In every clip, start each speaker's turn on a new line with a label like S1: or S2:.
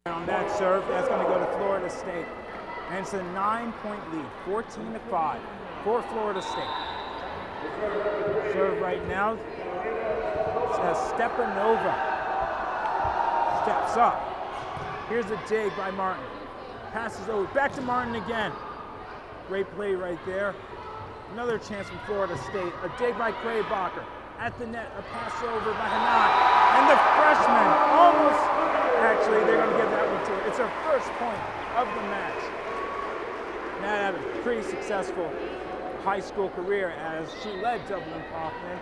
S1: On that serve, that's going to go to Florida State. And it's a 9-point lead, 14-5 for Florida State. Serve right now says Stepanova. Steps up. Here's a dig by Martin. Passes over, back to Martin again. Great play right there. Another chance from Florida State. A dig by Kraybacher. At the net, a pass over by Hanan. And the freshman almost, actually, they're going to give that one to her. It's her first point of the match. Now had a pretty successful high school career as she led Dublin Kaufman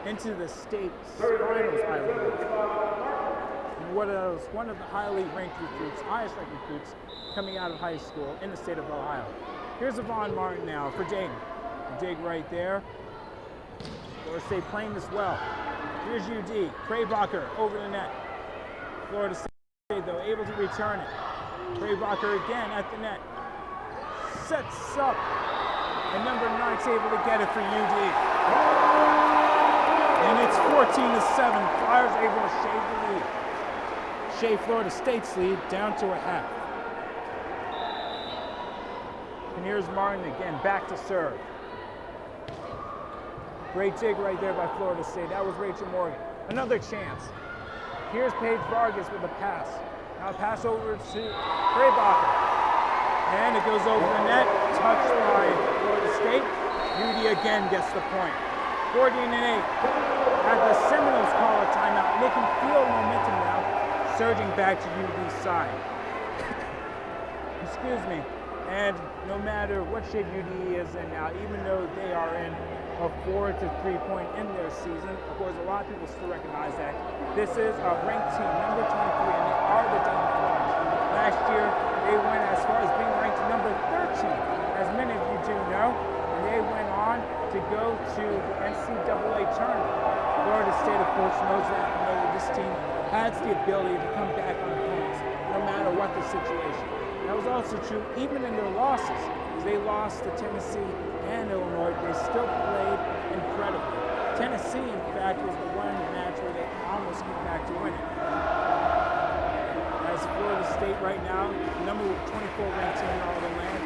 S1: into the state finals, I believe. And what was one of the highly ranked recruits, highest ranked recruits coming out of high school in the state of Ohio. Here's Yvonne Martin now for Dayton. A dig right there. Florida State playing this well. Here's UD. Kraybacher over the net. Florida State, though, able to return it. Kraybacher again at the net. Sets up. And number 9's able to get it for UD. And it's 14-7. Flyers able to shave the lead. Shave Florida State's lead down to a half. And here's Martin again, back to serve. Great dig right there by Florida State. That was Rachel Morgan. Another chance. Here's Paige Vargas with a pass. Now a pass over to Kraybacher. And it goes over the net, touched by Florida State. UD again gets the point. 14-8. As the Seminoles call a timeout, they can feel momentum now, surging back to UD's side. Excuse me. And no matter what shape UD is in now, even though they are in a 4 to 3 point in their season, of course, a lot of people still recognize that this is a ranked team, number 23, and they are the Dayton Volleyball. Last year, they went as far as being ranked number 13, as many of you do know, and they went on to go to the NCAA tournament. Florida State, of course, knows that, this team has the ability to come back on points, no matter what the situation. That was also true even in their losses. As they lost to Tennessee and Illinois, they still played incredibly. Tennessee, in fact, was the one match where they almost came back to win it. As Florida State right now, number 24 ranked team in all the land,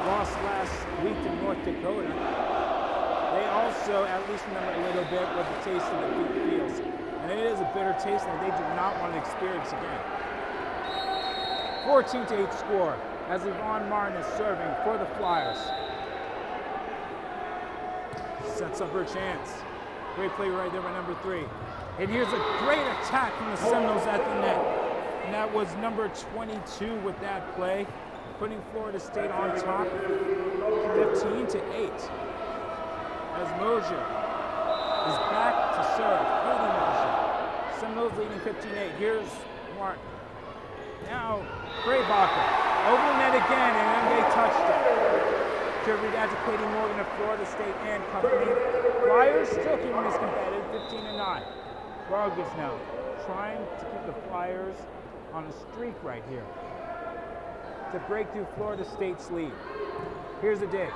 S1: lost last week to North Dakota. They also at least remember a little bit what the taste of defeat feels. And it is a bitter taste that they do not want to experience again. 14-8 score as Yvonne Martin is serving for the Flyers. Sets up her chance. Great play right there by number 3. And here's a great attack from the Seminoles at the net. And that was number 22 with that play, putting Florida State on top 15-8. As Mosier is back to serve. Katie Mosier. Seminoles leading 15-8. Here's Martin. Now, Kraybacher over the net again, and then they touched it. Tribute to Katie Morgan of Florida State and company. Flyers still keeping this competitive, 15-9. Vargas now trying to keep the Flyers on a streak right here to break through Florida State's lead. Here's a dig.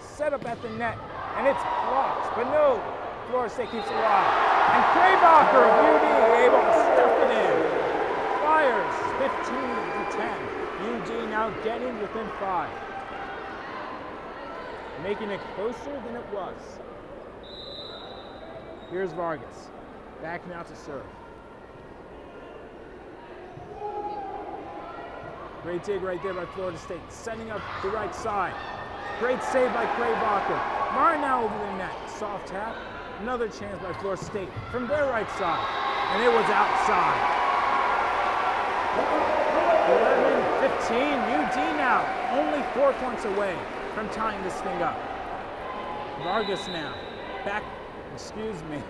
S1: Set up at the net, and it's blocked, but no, Florida State keeps it alive. And Kraybacher of UD able to stuff it in. Flyers 15-10. UD now getting within 5. Making it closer than it was. Here's Vargas. Back now to serve. Great dig right there by Florida State. Setting up the right side. Great save by Kraybacher. Martin now over the net. Soft tap. Another chance by Florida State from their right side. And it was outside. 11-15, UD now only 4 points away from tying this thing up. Vargas now, back, excuse me.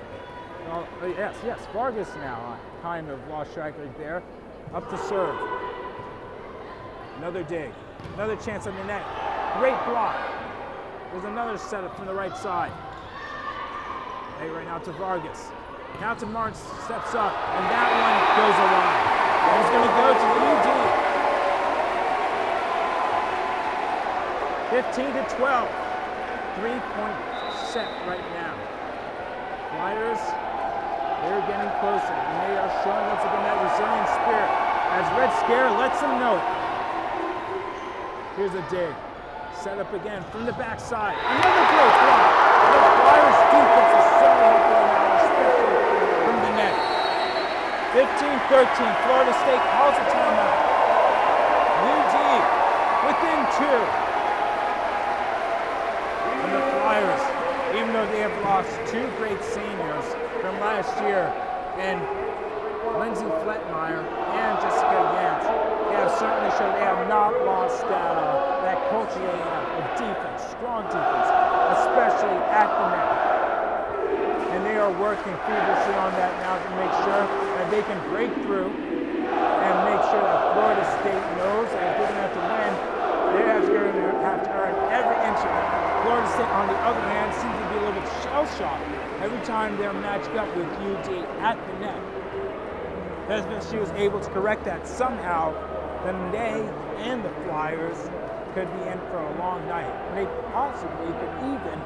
S1: Yes, Vargas now, kind of lost track right there. Up to serve. Another dig, another chance on the net. Great block. There's another setup from the right side. Hey, right now to Vargas. Now to Martin, steps up, and that one goes away. And it's going to go to UD. 15-12. 3-point set right now. Flyers, they're getting closer, and they are showing once again that resilient spirit. as Red Scare lets them know. Here's a dig. Set up again from the backside. Another great block. The Flyers defense is so helpful now, especially from the net. 15-13, Florida State calls a timeout. UD within 2. And the Flyers, even though they have lost 2 great seniors from last year, and Lindsay Fletmeyer and Jessica Yance, they have certainly shown they have not lost that culture they have of defense, strong defense, especially at the net. And they are working feverishly on that now to make sure that they can break through and make sure that Florida State knows that if they're going to have to win, they're going to have to earn every inch of it. Florida State, on the other hand, seems to be a little bit shell-shocked every time they're matched up with UD at the net. As she was able to correct that somehow, then they and the Flyers could be in for a long night. And they possibly could even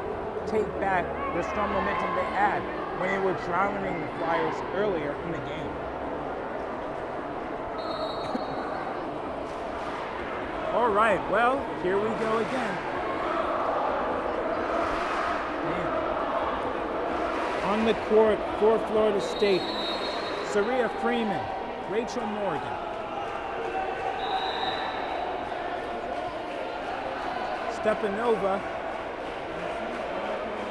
S1: take back the strong momentum they had when they were drowning the Flyers earlier in the game. All right, well, here we go again. On the court for Florida State, Saria Freeman, Rachel Morgan. Stepanova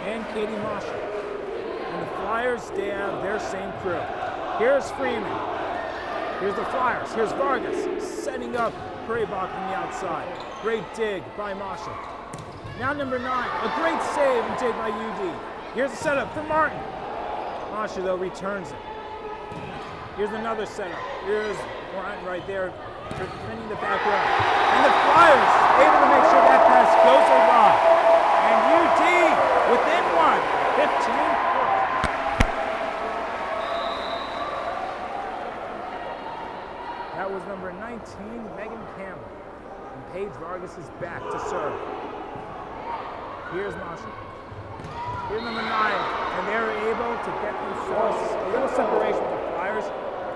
S1: and Katie Marshall. And the Flyers, they have their same crew. Here's Freeman. Here's the Flyers. Here's Vargas setting up Kraybach from the outside. Great dig by Marshall. Now number 9, a great save and dig by UD. Here's the setup for Martin. Marshall, though, returns it. Here's another setup. Here's Martin right there, defending the back row. And the Flyers able to make sure that pass goes awry. And UD within 1, 15. That was number 19, Megan Campbell. And Paige Vargas is back to serve. Here's Marshall. Here's number 9, and they're able to get themselves a little separation with the Flyers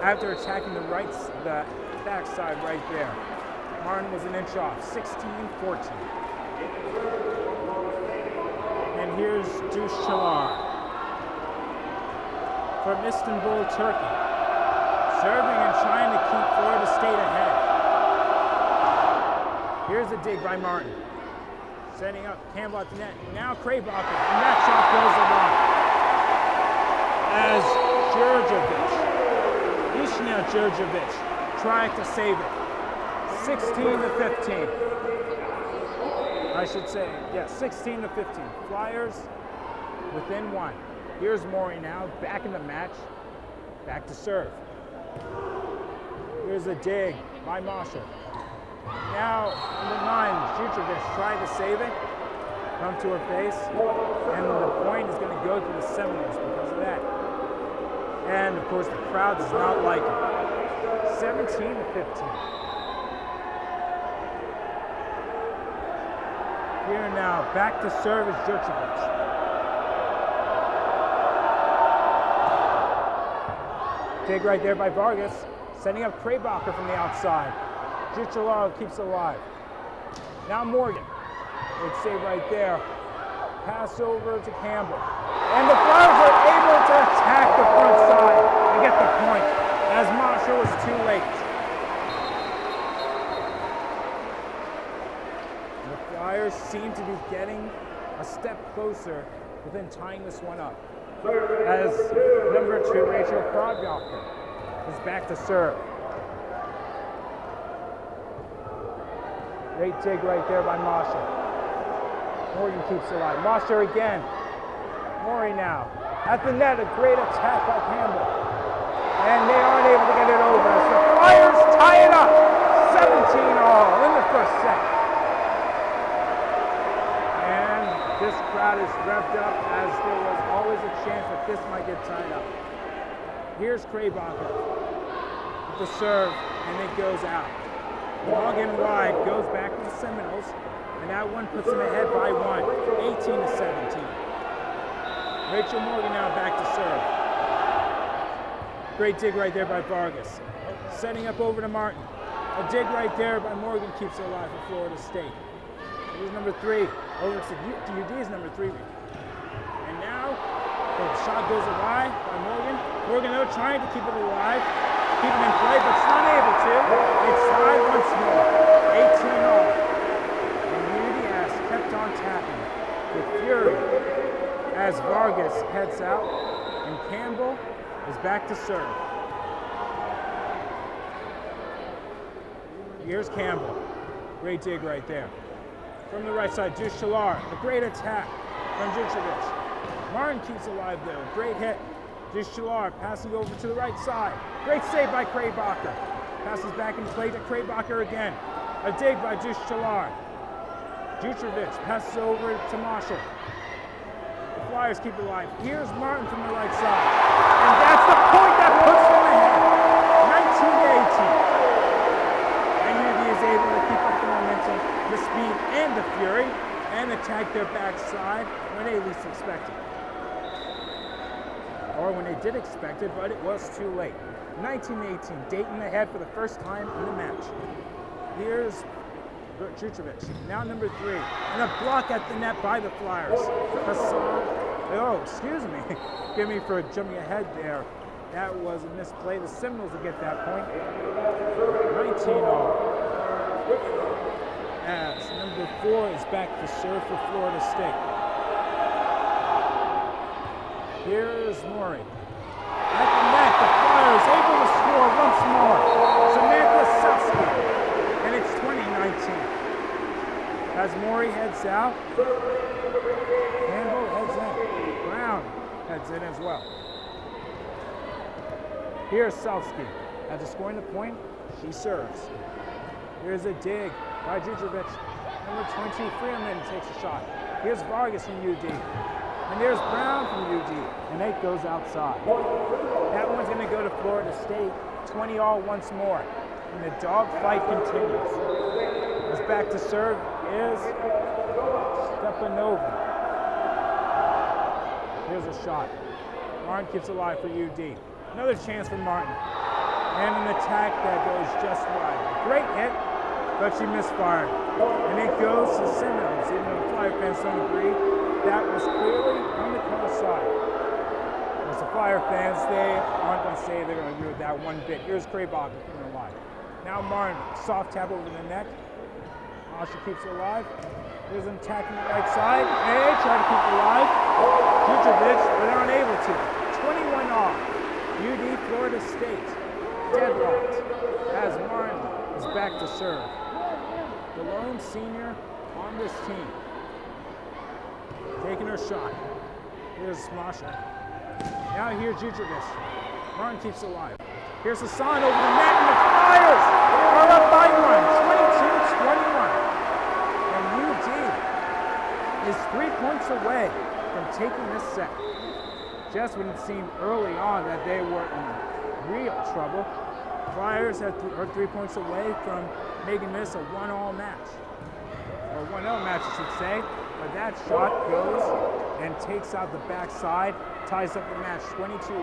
S1: after attacking the backside right there. Martin was an inch off, 16-14. And here's Dush Chalar from Istanbul, Turkey, serving and trying to keep Florida State ahead. Here's a dig by Martin. Setting up Campbell at the net. Now Kraybach, and that shot goes along. As Ishnia Djurjevic trying to save it. 16-15. I should say, yeah, 16-15. Flyers within 1. Here's Maury now, back in the match, back to serve. Here's a dig by Marshall. Now, number 9, Djurjevic trying to save it, come to her face, and the point is going to go to the Seminoles because of that. And, of course, the crowd does not like it. 17-15. Here now, back to serve is Djurjevic. Dig right there by Vargas, setting up Kraybacher from the outside. Juchelaro keeps it alive. Now Morgan. Good save right there. Pass over to Campbell. And the Flyers are able to attack the front side and get the point as Marshall was too late. The Flyers seem to be getting a step closer within tying this one up. As number 2, Rachel Kraybach is back to serve. Great dig right there by Marshall. Morgan keeps it alive. Marshall again. Maury now. At the net, a great attack by Campbell. And they aren't able to get it over. So the Flyers tie it up. 17-all in the first set. And this crowd is revved up as there was always a chance that this might get tied up. Here's Kraybacher with the serve, and it goes out. Long and wide, goes back to the Seminoles, and that one puts them ahead by 1, 18-17. Rachel Morgan now back to serve. Great dig right there by Vargas. Setting up over to Martin. A dig right there by Morgan keeps it alive for Florida State. Here's number 3. Over to UD's number 3. And now, the shot goes away by Morgan. Morgan, though, trying to keep it alive. Keep it in play, but it's not able to. It's tied once more. 18 all. And UD has kept on tapping with fury as Vargas heads out. And Campbell is back to serve. Here's Campbell. Great dig right there. From the right side, Juice Shalar. A great attack from Jucevic. Martin keeps alive though. Great hit. Juice Shalar passing over to the right side. Great save by Kraybacher. Passes back in play to Kraybacher again. A dig by Juice Shalar. Jucevic passes over to Marshall. The Flyers keep it alive. Here's Martin from the right side. And that's the point that puts them ahead. 19-18. Is able to keep up the momentum, the speed, and the fury, and attack their backside when they least expect it. Or when they did expect it, but it was too late. 19-18, Dayton ahead for the first time in the match. Here's Jucevic, now number 3, and a block at the net by the Flyers. Excuse me. Give me for jumping ahead there. That was a misplay. The Seminoles will get that point. 19-all. As number 4 is back to serve for Florida State. Here's Maury. At the net, the Flyers able to score once more. Samantha Susky. And it's 20-19. As Maury heads out, Campbell heads in. Brown heads in as well. Here's Selsky. After scoring the point, she serves. Here's a dig by Jucevic. Number 20, Freeman takes a shot. Here's Vargas from UD. And there's Brown from UD. And it goes outside. That one's going to go to Florida State. 20-all once more. And the dogfight continues. As back to serve is Stepanova. Here's a shot. Martin keeps it alive for UD. Another chance for Martin. And an attack that goes just wide. Great hit, but she misfired. And it goes to Seminoles. Even though the Flyer fans don't agree, that was clearly on the corner side. As the Flyer fans, they aren't going to say they're going to agree with that one bit. Here's Kraybacher keeping it alive. Now Martin, soft tap over the net. She keeps it alive. There's an attack on the right side. And they try to keep it alive. Jucevic, but they're unable to. 21 off. UD Florida State. Deadlocked as Martin is back to serve. The lone senior on this team. Taking her shot. Here's Masha. Now here's Jucevic. Martin keeps it alive. Here's Hassan over the net, and the Flyers are up by one, 22-21. And UD is 3 points away from taking this set. Just when it seemed early on that they were in real trouble, Flyers are 3 points away from making this a 1-all match. Or 1-0 match, I should say. But that shot goes and takes out the backside, ties up the match 22.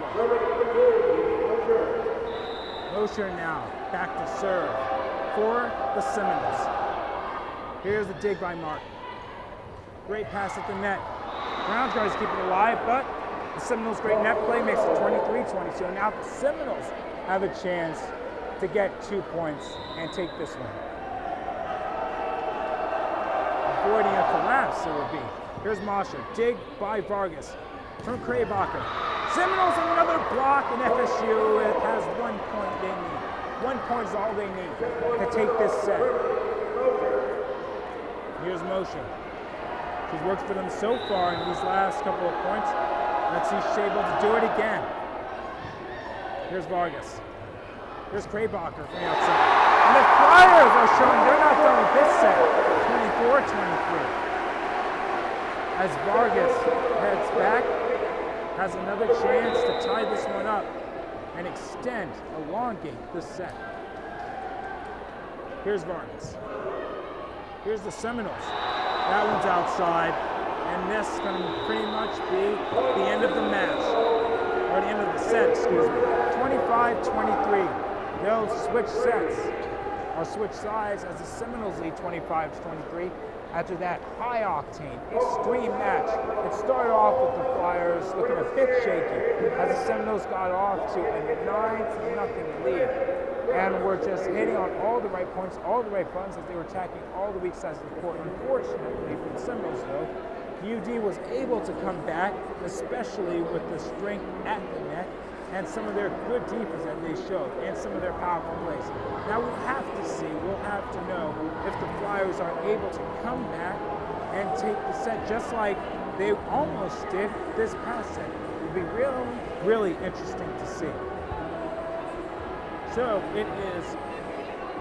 S1: Mosher now back to serve for the Seminoles. Here's the dig by Martin. Great pass at the net. Brown's trying to keep it alive, but the Seminoles' great net play makes it 23-22. Now the Seminoles have a chance to get 2 points and take this one. Avoiding a collapse, it would be. Here's Masha. Dig by Vargas from Kraybacher. Seminoles another block, and FSU has 1 point they need. 1 point is all they need to take this set. Here's Moshe. She's worked for them so far in these last couple of points. Let's see if she's able to do it again. Here's Vargas. Here's Kraybacher from the outside. And the Flyers are showing they're not done with this set. 24-23. As Vargas heads back, has another chance to tie this one up and extend, elongate this set. Here's Vargas. Here's the Seminoles. That one's outside, and this is going to pretty much be the end of the match, or the end of the set, excuse me. 25-23, 25-23. They'll switch sets, or switch sides as the Seminoles lead 25-23. After that high-octane, extreme match, it started off with the Flyers looking a bit shaky as the Seminoles got off to a 9-0 lead. And were just hitting on all the right points, all the right buttons as they were attacking all the weak sides of the court. Unfortunately for the Seminoles, though, UD was able to come back, especially with the strength at the net and some of their good defense that they showed and some of their powerful plays. Now we'll have to see, we'll have to know if the Flyers are able to come back and take the set just like they almost did this past set. It'll be really, really interesting to see. So it is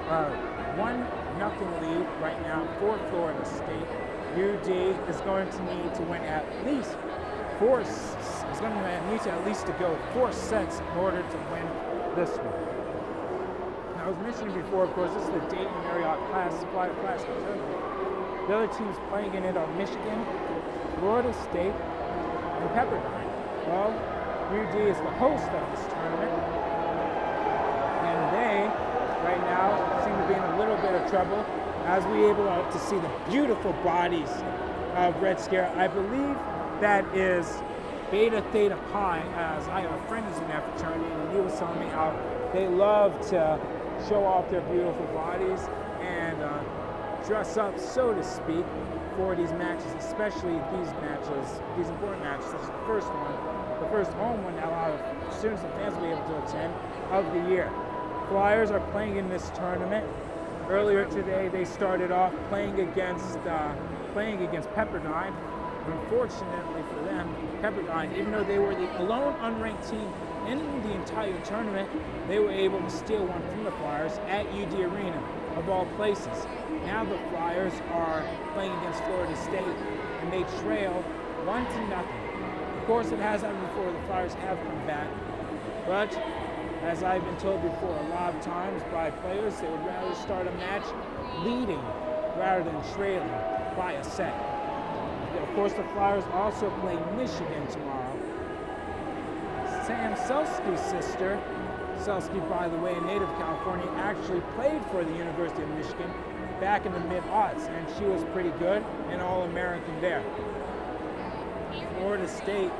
S1: a 1-0 lead right now for Florida State. UD is going to need to win at least four to go 4 sets in order to win this one. Now, as mentioned before, of course, this is the Dayton Marriott Flyer Classic tournament. The other teams playing in it are Michigan, Florida State, and Pepperdine. Well, UD is the host of this tournament, and they, right now, seem to be in a little bit of trouble as we're able to see the beautiful bodies of Red Scare. I believe that is Beta Theta Pi, as I have a friend who's in that fraternity, and he was telling me how they love to show off their beautiful bodies and dress up, so to speak, for these matches, especially these matches, these important matches, such as the first one, the first home one that a lot of students and fans will be able to attend of the year. Flyers are playing in this tournament. Earlier today, they started off playing against Pepperdine. Unfortunately for them, Pepperdine, even though they were the alone unranked team in the entire tournament, they were able to steal one from the Flyers at UD Arena, of all places. Now the Flyers are playing against Florida State, and they trail 1-0. Of course, it has happened before. The Flyers have come back, but as I've been told before a lot of times by players, they would rather start a match leading rather than trailing by a set. Of course, the Flyers also play Michigan tomorrow. Sam Selsky's sister, Selsky, by the way, a native of California, actually played for the University of Michigan back in the mid-aughts, and she was pretty good, an All-American there. Florida State,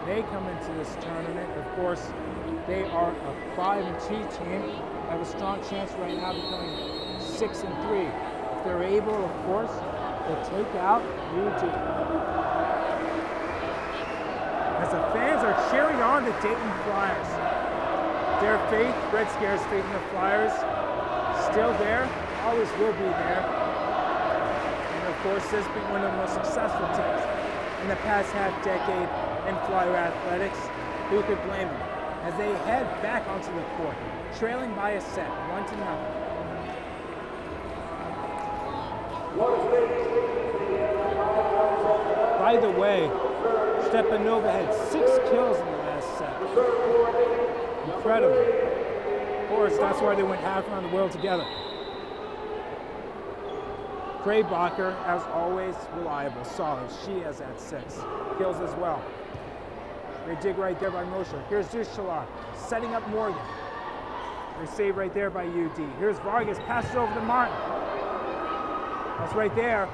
S1: they come into this tournament. Of course, they are a 5-2 team. They have a strong chance right now of becoming 6-3. If they're able, of course, to take out UD. As the fans are cheering on the Dayton Flyers. Their faith, Red Scare's faith in the Flyers, still there, always will be there. And of course, this has been one of the most successful teams in the past half-decade in Flyer athletics. Who could blame them? As they head back onto the court, trailing by a set, 1-0. By the way, Stepanova had 6 kills in the last set. Incredible. Of course, that's why they went half around the world together. Kraybacher, as always, reliable, solid. She has had 6 kills as well. They dig right there by Moshe. Here's Dushlar setting up Morgan. They save right there by UD. Here's Vargas, passes over to Martin. That's right there.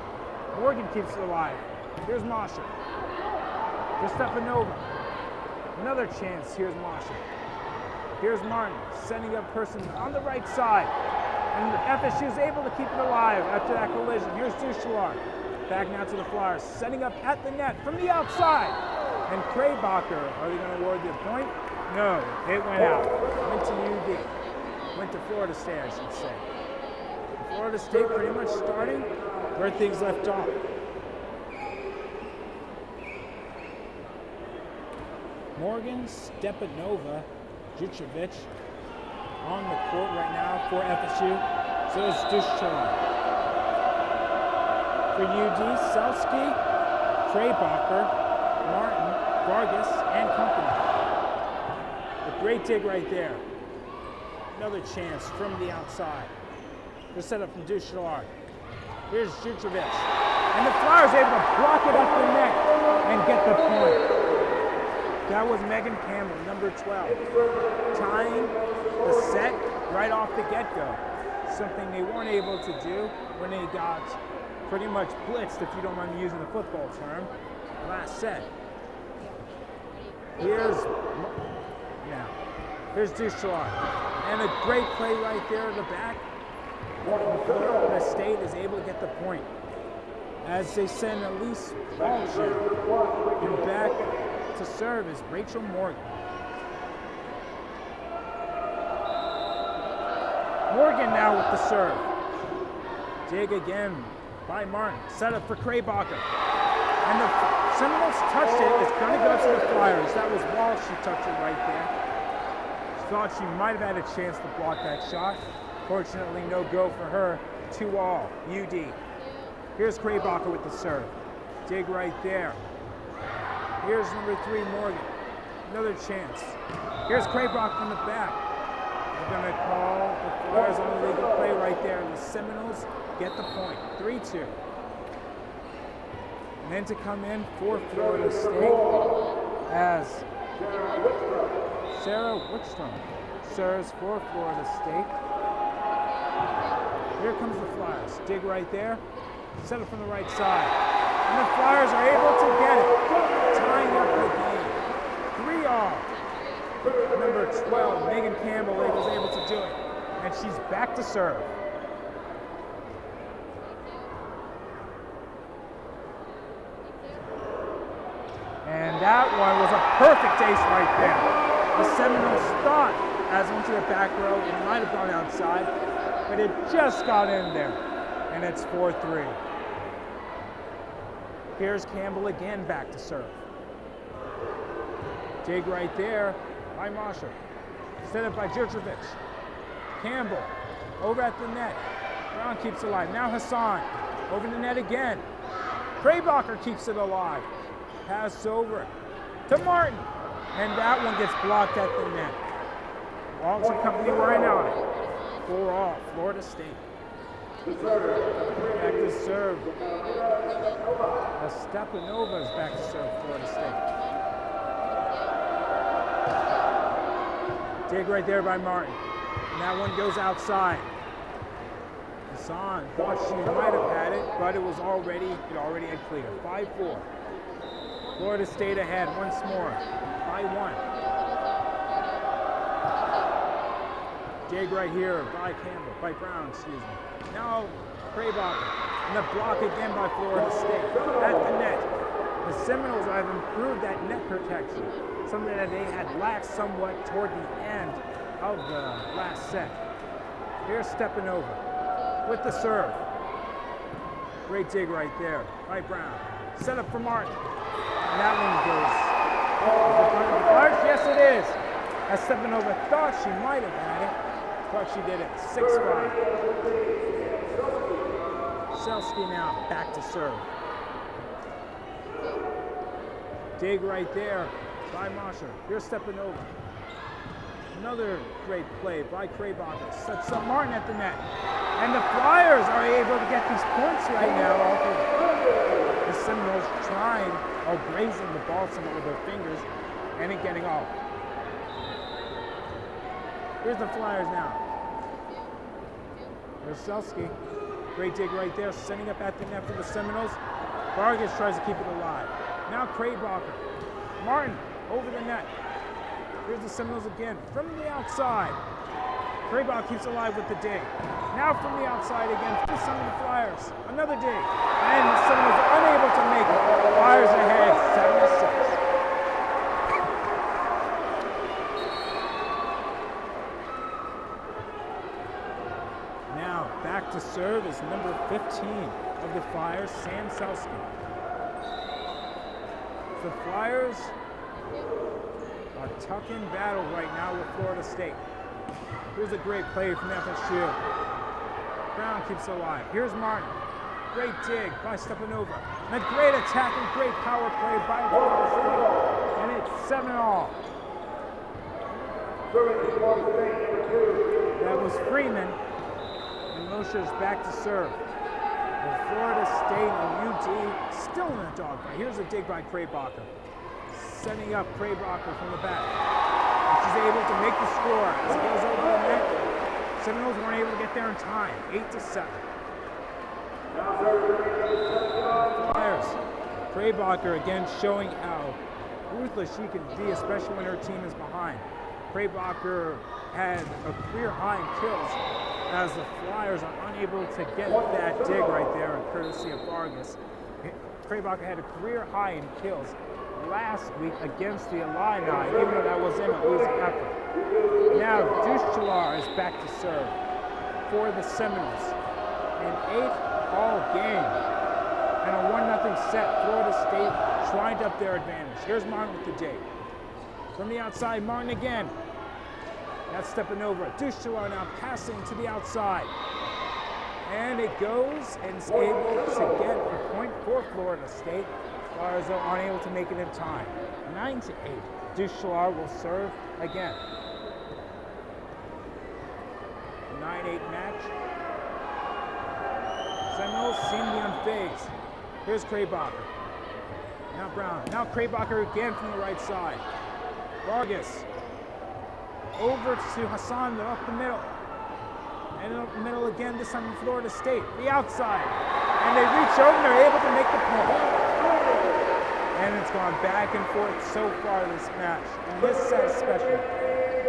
S1: Morgan keeps it alive. Here's Masha. Here's Stepanova. Another chance. Here's Masha. Here's Martin, setting up person on the right side. And FSU is able to keep it alive after that collision. Here's Dushlar. Back now to the Flyers, setting up at the net from the outside. And Kraybacher, are they going to award the point? No, it went out. Went to UD. Went to Florida State, I should say. Florida State pretty much starting where things left off. Morgan, Stepanova, Jucevic on the court right now for FSU. So is Dushlar. For UD, Selsky, Kraybacher, Martin, Vargas, and company. A great dig right there. Another chance from the outside. The setup from Dushlar. Here's Jucevic. And the Flyers able to block it up the net and get the point. That was Megan Campbell, number 12, tying right off the get-go. Something they weren't able to do when they got pretty much blitzed, if you don't mind me using the football term, last set. Here's Duchard. And a great play right there in the back. Florida State is able to get the point as they send Elise Walshire. And back to serve is Rachel Morgan. Morgan now with the serve. Dig again by Martin. Set up for Kraybacher. And the Seminoles touched it. It's going to go to the Flyers. That was Walsh. She touched it right there. She thought she might have had a chance to block that shot. Fortunately, no go for her. 2-all, UD. Here's Kraybacher with the serve. Dig right there. Here's number 3, Morgan. Another chance. Here's Kraybacher from the back. We're going to call the Flyers on the legal play right there. The Seminoles get the point. 3-2. And then to come in for Florida State as Sarah Wickstrom serves for Florida State. Here comes the Flyers. Dig right there. Set it from the right side. And the Flyers are able to get it. Tying up the game. 3-all. Number 12, Megan Campbell, was able to do it. And she's back to serve. And that one was a perfect ace right there. The Seminoles thought, as went to the back row, it might have gone outside, but it just got in there. And it's 4-3. Here's Campbell again back to serve. Dig right there by Masha. Set up by Djurjevic. Campbell over at the net. Brown keeps it alive. Now Hassan over the net again. Kraybacher keeps it alive. Pass over to Martin. And that one gets blocked at the net. Walsh and company were in on it. 4-all, Florida State. Back to serve. Stepanova is back to serve Florida State. Dig right there by Martin. And that one goes outside. Hassan thought she might have had it, but it already had cleared. 5-4. Florida State ahead once more by 1. Dig right here by Campbell, by Brown, excuse me. Now Kraybacher. And the block again by Florida State at the net. The Seminoles have improved that net protection, something that they had lacked somewhat toward the end of the last set. Here's Stepanova with the serve. Great dig right there by Brown. Set up for Martin. And that one goes. Yes, it is. As Stepanova thought she might have had it, but she did it. 6-5. Selski now back to serve. Dig right there by Masha. Here's Stepanova. Another great play by Kraybacher. Sets up Martin at the net. And the Flyers are able to get these points right now off of the Seminoles trying or grazing the ball somewhat with their fingers and it getting off. Here's the Flyers now. There's Selski. Great dig right there, setting up at the net for the Seminoles. Vargas tries to keep it alive. Now Kraybacher. Martin over the net. Here's the Seminoles again from the outside. Kraybacher keeps alive with the dig. Now from the outside again for some of the Flyers. Another dig. And the Seminoles are unable to make it. Flyers ahead, 7-6. Now back to serve is number 15 of the Flyers, Sam Selski. The Flyers are tuck-in battle right now with Florida State. Here's a great play from FSU. Brown keeps it alive. Here's Martin. Great dig by Stepanova. And a great attack and great power play by Florida State. And it's 7-all. That was Freeman. And Mosher's back to serve. And Florida State and UD still in a dogfight. Here's a dig by Kraybacher. Setting up Kraybacher from the back. And she's able to make the score as it goes over the net. Seminoles weren't able to get there in time. 8-7. Flyers. Kraybacher again showing how ruthless she can be, especially when her team is behind. Kraybacher had a career high in kills as the Flyers are unable to get that dig right there, courtesy of Vargas. Kraybacher had a career high in kills last week against the Illini, even though that was in a losing effort. Now Duchelar is back to serve for the Seminoles. An 8-all game and a 1-0 set. Florida State trying to up their advantage. Here's Martin with the dig. From the outside, Martin again. That's stepping over. Duchelar now passing to the outside. And it goes and is able to get a point for Florida State. Flyers are unable to make it in time. 9-8. Duchelar will serve again. 9-8 match. Seminoles seem to be unfazed. Here's Kraybacher. Now Brown. Now Kraybacher again from the right side. Vargas. Over to Hassan up the middle. And up the middle again, this time in Florida State. The outside. And they reach over and they're able to make the point. And it's gone back and forth so far this match. And this set especially.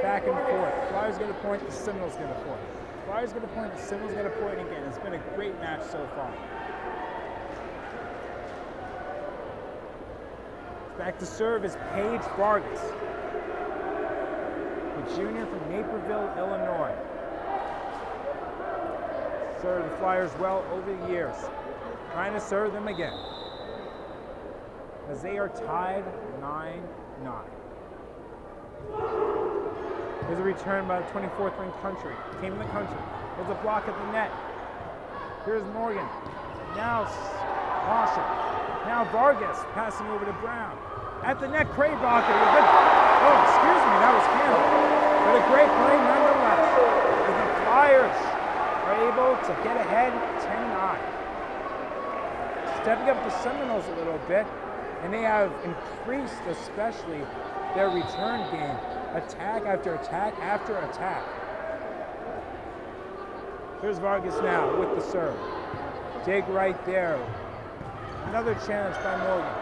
S1: Back and forth. Flyers get a point, the Seminoles get a point. Flyers get a point, the Seminoles get a point again. It's been a great match so far. Back to serve is Paige Vargas, the junior from Naperville, Illinois. Served the Flyers well over the years. Trying to serve them again, as they are tied 9-9. There's a return by the 24th ranked team in the country. There's a block at the net. Here's Morgan. Now Marshall. Now Vargas passing over to Brown. At the net, Kraybacher. That was Campbell. But a great play nonetheless. As the Flyers are able to get ahead 10-9. Stepping up the Seminoles a little bit, and they have increased especially their return game. Attack after attack after attack. Here's Vargas now with the serve. Dig right there. Another challenge by Morgan.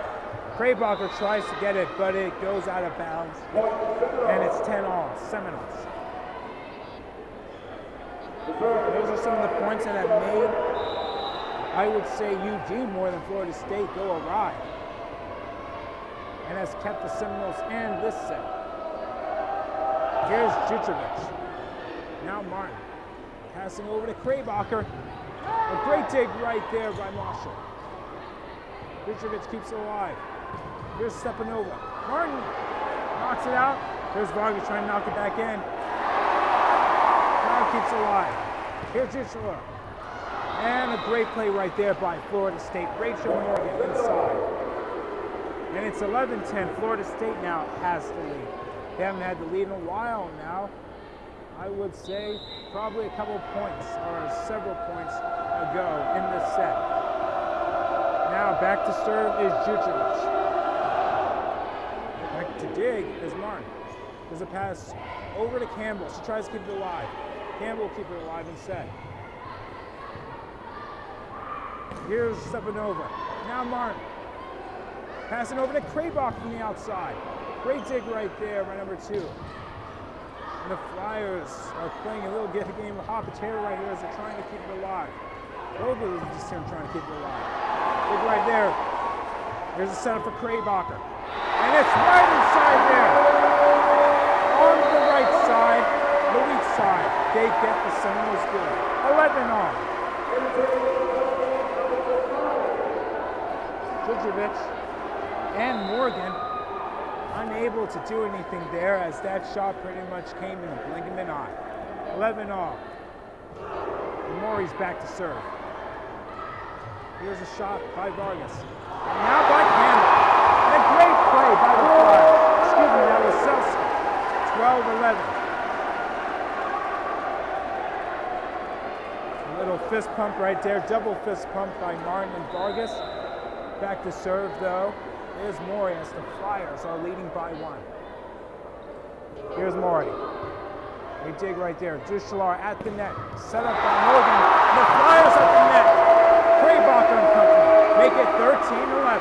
S1: Kraybacher tries to get it, but it goes out of bounds. And it's 10-all, Seminoles. Those are some of the points that have made, I would say, UD more than Florida State go awry. And has kept the Seminoles in this set. Here's Jutrovic. Now Martin. Passing over to Kraybacher. A great dig right there by Marshall. Jutrovic keeps it alive. Here's Stepanova. Martin knocks it out. Here's Vargas trying to knock it back in. Now keeps it alive. Here's Jutrovic. And a great play right there by Florida State. Rachel Morgan inside. And it's 11-10. Florida State now has the lead. They haven't had the lead in a while now. I would say probably a couple points or several points ago in this set. Now back to serve is Jutrovic. Back to dig is Martin. There's a pass over to Campbell. She tries to keep it alive. Campbell will keep it alive instead. Here's Stepanova. Now Martin. Passing over to Kraybacher from the outside. Great dig right there by number 2. And the Flyers are playing a little game of hot potato right here as they're trying to keep it alive. Both of these teams trying to keep it alive. Dig right there. Here's a setup for Kraybacher. And it's right inside there. On the right side, the weak side. They get the Seminoles good. 11-all. Jutrovic and Morgan unable to do anything there as that shot pretty much came in the blink of an eye. 11-all. Maury's back to serve. Here's a shot by Vargas. And now by Campbell. And a great play by the Flyers. Excuse me, that was Selski. 12-11. A little fist pump right there. Double fist pump by Martin and Vargas. Back to serve though. Here's Maury as the Flyers are leading by 1. Here's Maury. They dig right there. Duchalar at the net. Set up by Morgan. The Flyers at the net. Kraybacher and company make it 13-11.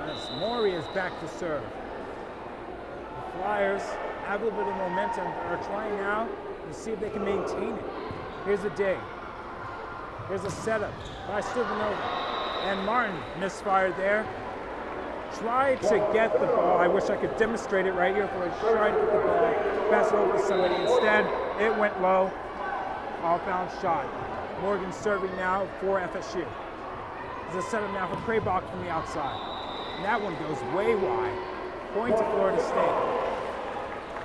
S1: As Maury is back to serve. The Flyers have a little bit of momentum. Are trying now to see if they can maintain it. Here's a dig. Here's a setup by Stupanova. And Martin misfired there. Tried to get the ball. I wish I could demonstrate it right here for us. Tried to get the ball, pass it over to somebody. Instead, it went low. Off-bound shot. Morgan serving now for FSU. There's a setup now for Kraybacher from the outside. And that one goes way wide. Point to Florida State.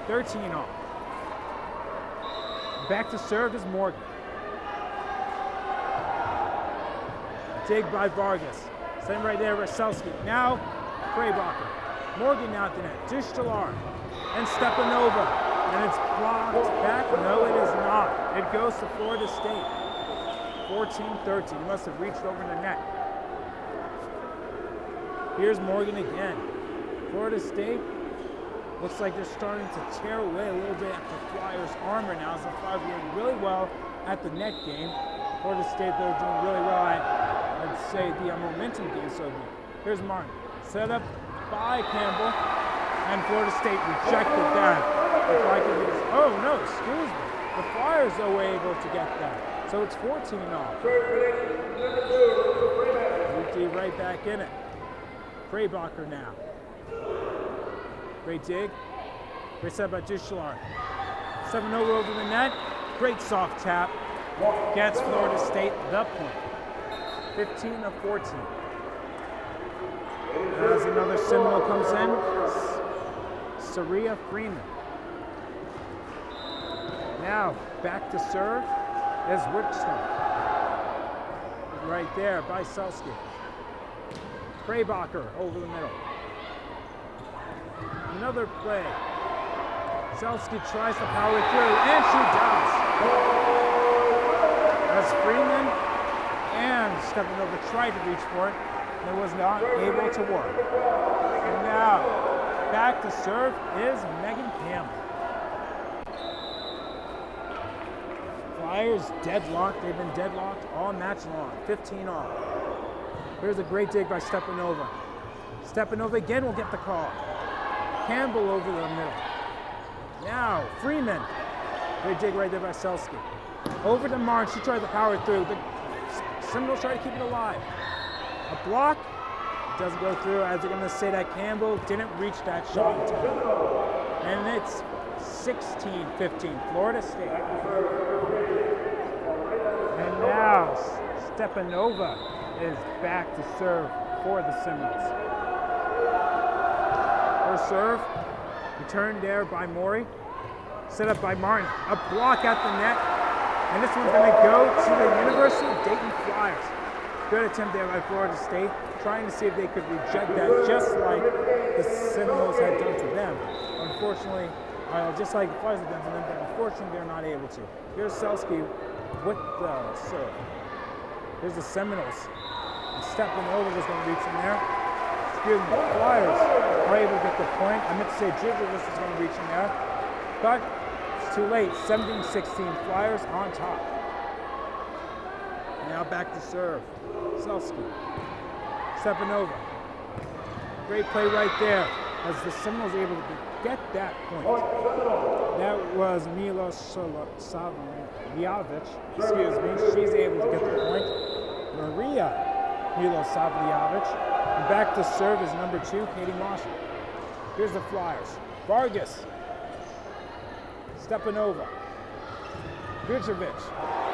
S1: 13 all. Back to serve is Morgan. Dig by Vargas. Send right there, Raselski. Now, Kraybacher. Morgan now at the net. Duchalar and Stepanova. And it's blocked back. No, it is not. It goes to Florida State. 14-13. He must have reached over the net. Here's Morgan again. Florida State looks like they're starting to tear away a little bit at the Flyers' armor now, as the Flyers are doing really well at the net game. Florida State, they're doing really well at, I'd say, the momentum game. So here's Martin. Set up by Campbell, and Florida State rejected that. Oh no, excuse me. The Flyers are able to get that. So it's 14 off. UT right back in it. Kraybacher now. Great dig. Great set by Duchalar. 7-0 over the net. Great soft tap. Gets Florida State the point. 15-14. As another Seminole comes in, Saria Freeman. Now back to serve is Whitstone. Right there by Selski. Kraybacher over the middle. Another play. Selski tries to power through, and she does. As Freeman and Stepanova tried to reach for it, and it was not able to work. And now, back to serve is Megan Campbell. Flyers deadlocked. They've been deadlocked all match long. 15 all. Here's a great dig by Stepanova. Stepanova again will get the call. Campbell over the middle. Now, Freeman. Great dig right there by Selski. Over to Martin. She tried to power through. The Seminoles try to keep it alive. A block. Doesn't go through. As they're going to say that Campbell didn't reach that shot in time. And it's 16-15. Florida State. And now, Stepanova is back to serve for the Seminoles. First serve, returned there by Maury. Set up by Martin. A block at the net. And this one's going to go to the University of Dayton Flyers. Good attempt there by Florida State, trying to see if they could reject that, just like the Seminoles had done to them. Unfortunately, just like the Flyers had done to them, but unfortunately they're not able to. Here's Selski with the serve. Here's the Seminoles. And Stepanova was going to reach in there. Excuse me, the Flyers are able to get the point. I meant to say Jigovic was going to reach in there, but it's too late. 17-16, Flyers on top. Now back to serve. Selski. Stepanova. Great play right there as the Seminoles able to get that point. That was Milos Savljevic. Excuse me. She's able to get the point. Maria Milosavljevic. And back to serve is number 2, Katie Marshall. Here's the Flyers. Vargas. Stepanova. Vucevic.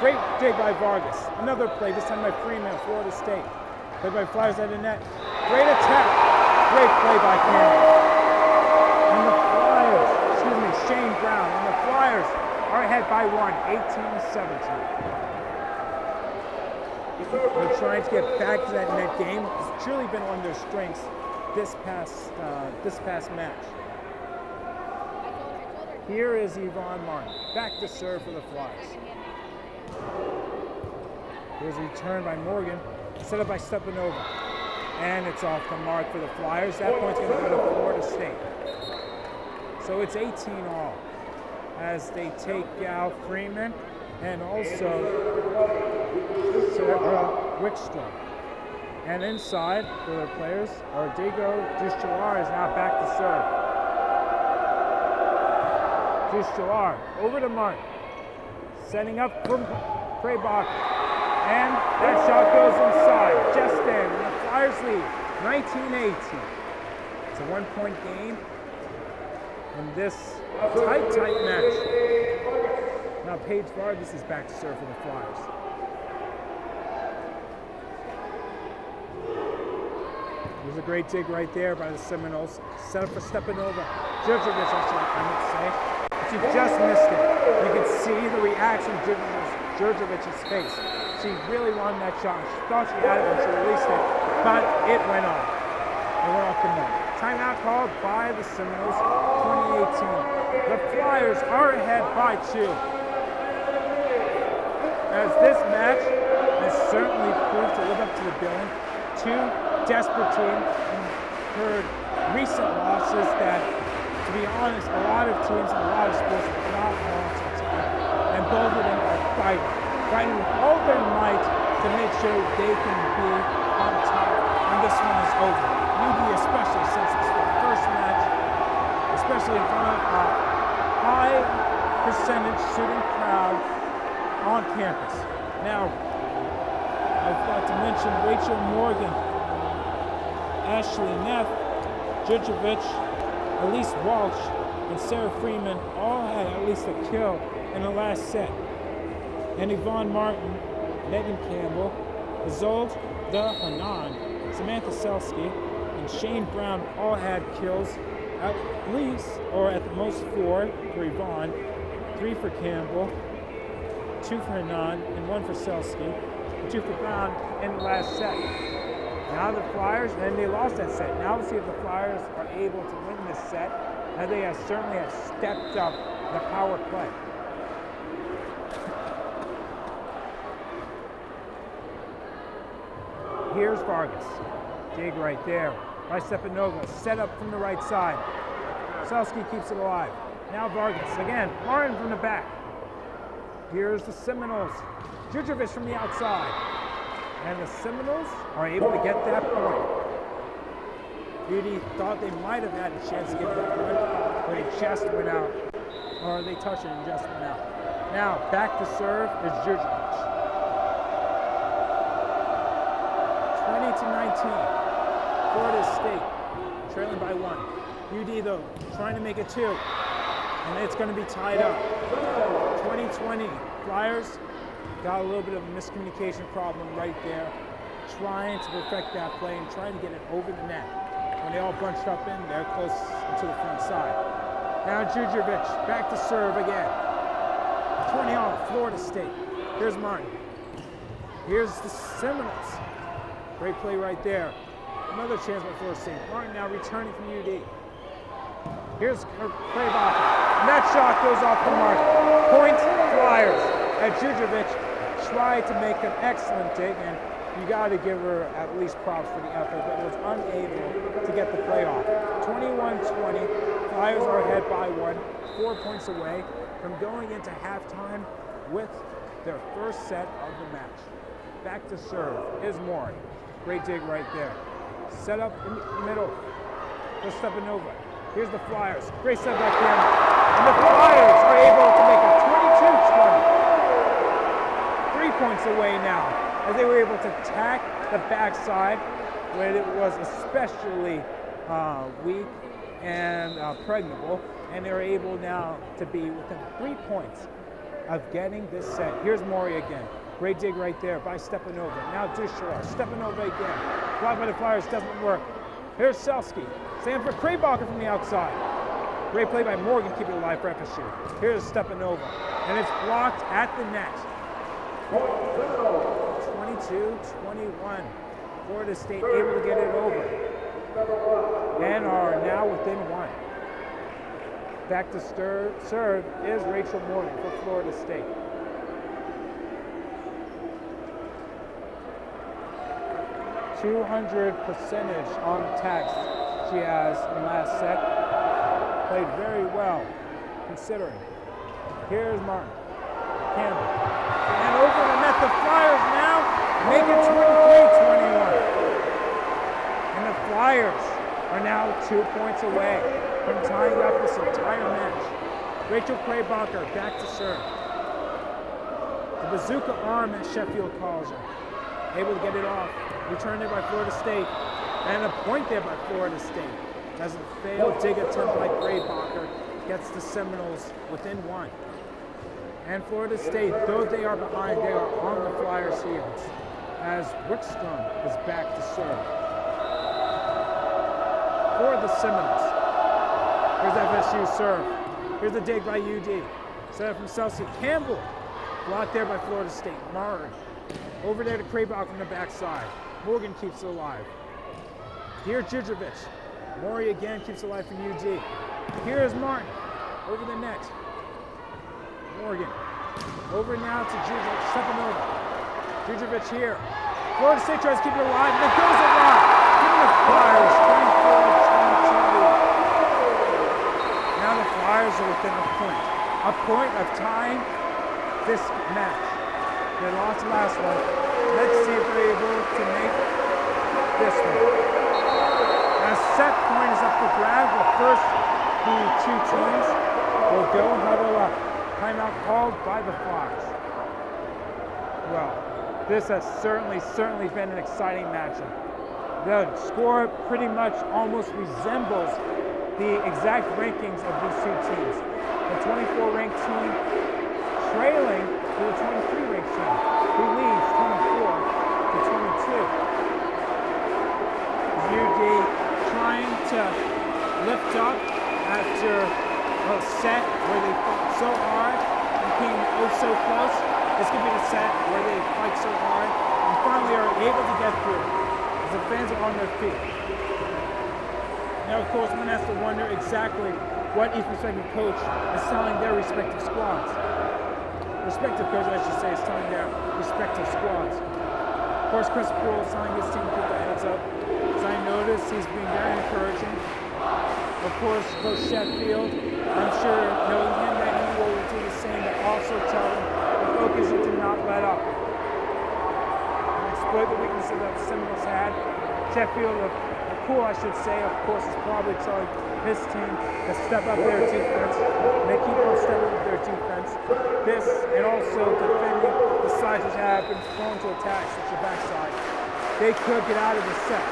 S1: Great dig by Vargas. Another play, this time by Freeman of Florida State. Played by Flyers at the net. Great attack. Great play by Campbell. And the Flyers, Shane Brown, and the Flyers are ahead by 1, 18-17. They're trying to get back to that net game. It's truly been one of their strengths this past match. Here is Yvonne Martin, back to serve for the Flyers. Here's a return by Morgan, set up by Stepanova. And it's off the mark for the Flyers. That point's going to go to Florida State. So it's 18 all as they take out Freeman and also Wickstrom. And inside for the players, Diego Duchalar is now back to serve. Duchalar over to Martin. Setting up for Kraybach. And that shot goes inside. Just in. And the Flyers lead 19-18. It's a 1-point game in this tight match. Now Paige Vargas is back to serve for the Flyers. There's a great dig right there by the Seminoles. Set up for Stepanova. Djurdjevic, I would say. She just missed it. You can see the reaction of Djurdjevic's face. She really wanted that shot. She thought she had it when she released it, but it went off. It went off the net. Timeout called by the Seminoles, 2018. The Flyers are ahead by 2. As this match has certainly proved to live up to the billing. 2 desperate teams incurred recent losses that, to be honest, a lot of teams and a lot of sports are not lost on time. And both of them are fighting with all their might to make sure they can be on top when this one is over. UD especially, since it's the first match, especially in front of a high percentage shooting crowd on campus. Now, I forgot to mention Rachel Morgan, Ashley Neff, Djurdjevic, Elise Walsh, and Sarah Freeman all had at least a kill in the last set. And Yvonne Martin, Megan Campbell, Isolde De Hanan, Samantha Selsky, and Shane Brown all had kills, at least, or at the most 4 for Yvonne, 3 for Campbell, 2 for Hanan, and 1 for Selsky, and 2 for Brown in the last set. Now the Flyers, and they lost that set. Now we'll see if the Flyers are able to win this set, as they certainly have stepped up the power play. Here's Vargas. Dig right there by Stepanova. Set up from the right side. Selsky keeps it alive. Now Vargas. Again, Martin from the back. Here's the Seminoles. Djurdjevic from the outside. And the Seminoles are able to get that point. Beauty thought they might have had a chance to get that point, but it just went out. Or they touched it and just went out. Now, back to serve is Djurdjevic. 20-19. Florida State trailing by 1. UD, though, trying to make it 2. And it's going to be tied up. 2020. Flyers got a little bit of a miscommunication problem right there, trying to perfect that play and trying to get it over the net. When they all bunched up in, they're close to the front side. Now Djurdjevic back to serve again. 20 off, Florida State. Here's Martin. Here's the Seminoles. Great play right there. Another chance by Florida State. Martin now returning from UD. Here's Kraybach. And that shot goes off the mark. Point Flyers. And Djurdjevic tried to make an excellent dig, and you got to give her at least props for the effort, but was unable to get the play off. 21-20. Flyers are ahead by 1, 4 points away from going into halftime with their first set of the match. Back to serve is Mori. Great dig right there. Set up in the middle for Stepanova. Here's the Flyers. Great set back in. And the Flyers are able to make it 22-20. 3 points away now, as they were able to attack the backside when it was especially weak and pregnable, and they're able now to be within 3 points of getting this set. Here's Mori again. Great dig right there by Stepanova. Now Duchalar. Stepanova again. Blocked by the Flyers, doesn't work. Here's Selsky. Stand for Kraybach from the outside. Great play by Morgan, keeping it alive for FSU. Here's Stepanova. And it's blocked at the net. 22-21. Florida State able to get it over. And are now within 1. Back to serve is Rachel Morgan for Florida State. 200 percentage on attacks she has in last set. Played very well, considering. Here's Martin. Campbell. And over the net, the Flyers now make it 23-21. And the Flyers are now 2 points away from tying up this entire match. Rachel Kraybacher back to serve. The bazooka arm, as Sheffield calls her. Able to get it off. Returned there by Florida State. And a point there by Florida State. As a failed dig attempt by Kraybacher gets the Seminoles within one. And Florida State, though they are behind, they are on the Flyers' heels. As Wickstrom is back to serve. For the Seminoles. Here's FSU serve. Here's the dig by UD. Set up from Celsius. Campbell. Blocked there by Florida State. Murray. Over there to Kraybacher from the backside. Morgan keeps it alive. Here, Djurdjevic. Maury again keeps it alive from UD. Here's Martin. Over the net. Morgan. Over now to Djurdjevic. Stepping over. Djurdjevic here. Florida State tries to keep it alive, and it goes alive. Giving the Flyers 24-22. Now the Flyers are within a point. A point of tying this match. They lost the last one. Let's see if they're able to make this one. As set point is up for grabs, the first two teams will go huddle up. Timeout called by the Flyers. Well, this has certainly been an exciting matchup. The score pretty much almost resembles the exact rankings of these two teams. The 24 ranked team trailing to the 23 ranked team, who leads 24-22. UD trying to lift up after a set where they fought so hard and came so close. This could be the set where they fight so hard and finally are able to get through as the fans are on their feet. Now, of course, one has to wonder exactly what each respective coach is telling their respective squads. Respective coach, I should say, is telling their respective squads. Of course, Chris Poole is telling his team to keep their heads up. As I noticed, he's being very encouraging. Of course, Coach Sheffield, I'm sure knowing him that he will do the same, but also tell him to focus and to not let up. And exploit the weaknesses that the Seminoles had. Sheffield, Poole, I should say, of course, is probably telling his team to step up their defense. They keep on stepping up their defense. This, and also defending the sides which have been prone to attacks, such a backside. They could get out of the set.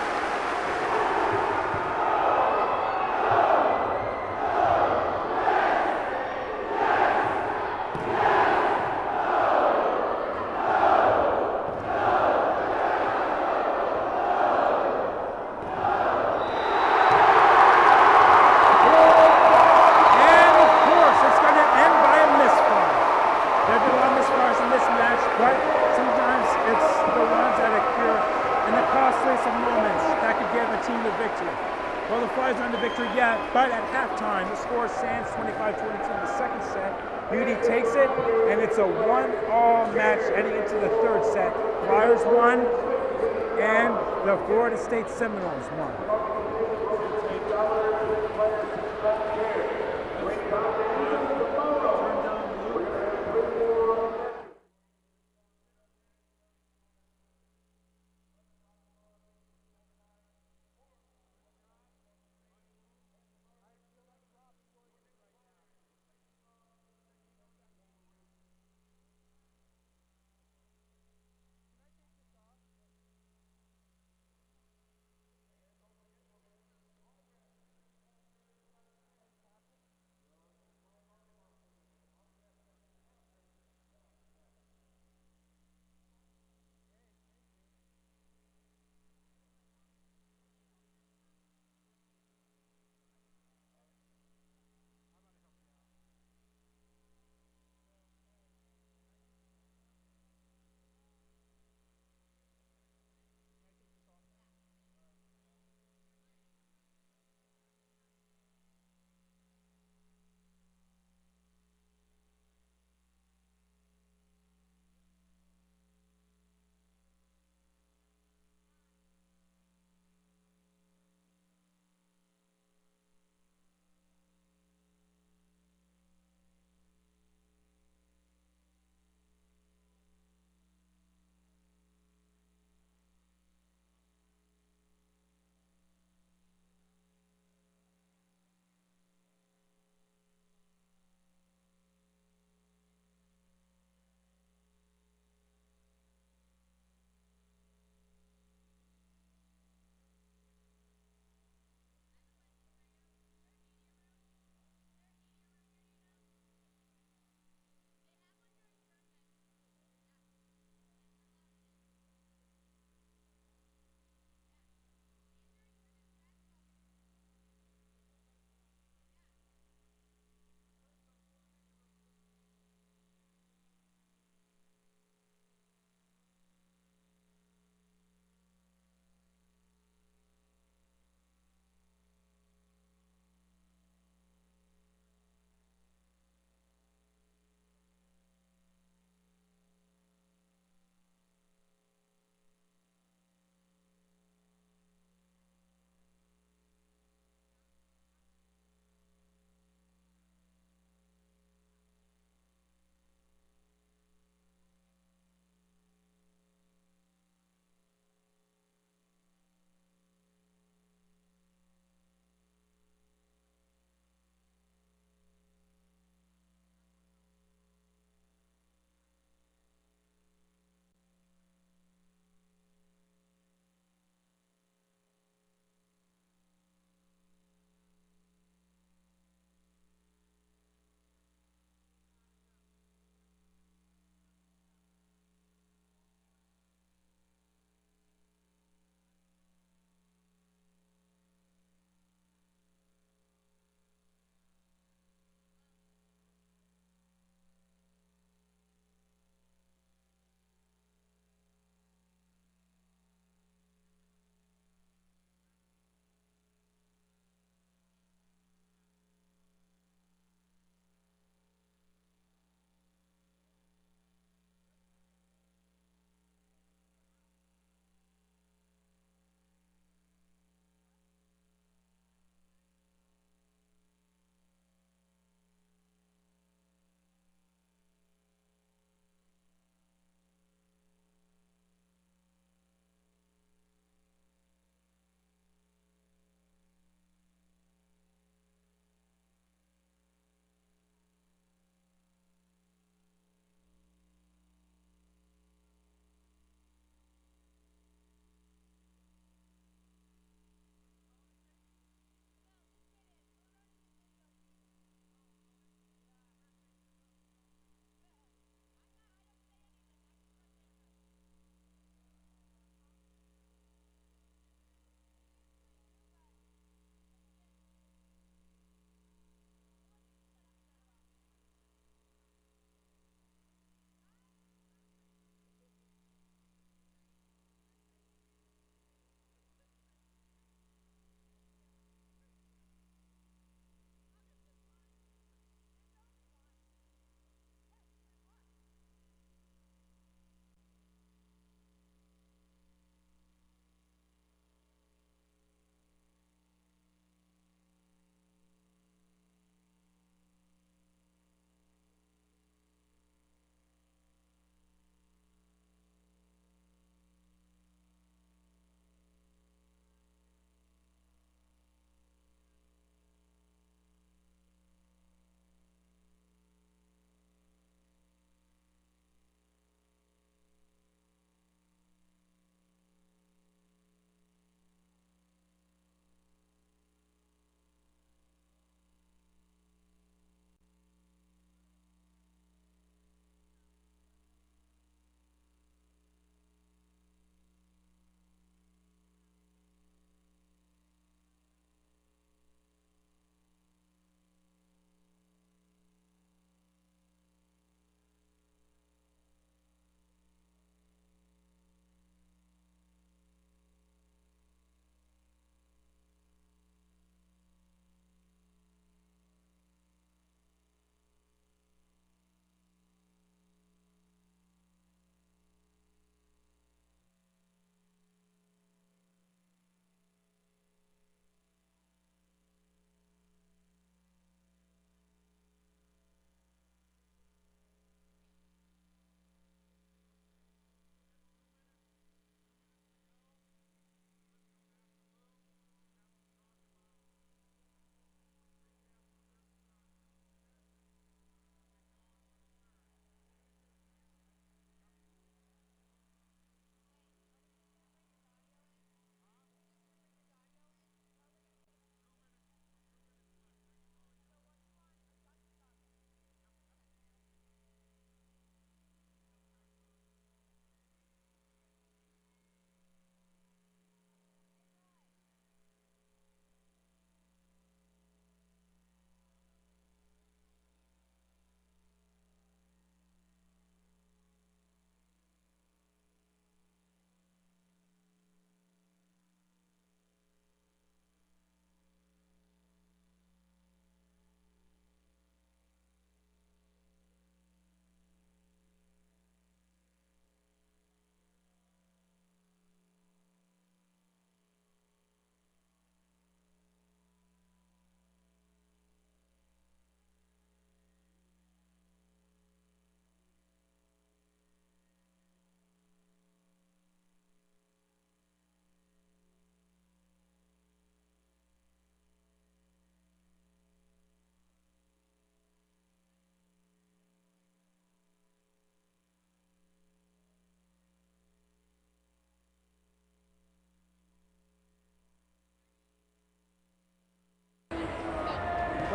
S1: But at halftime, the score stands 25-22 in the second set. UD takes it, and it's a 1-all match heading into the third set. Flyers won, and the Florida State Seminoles won.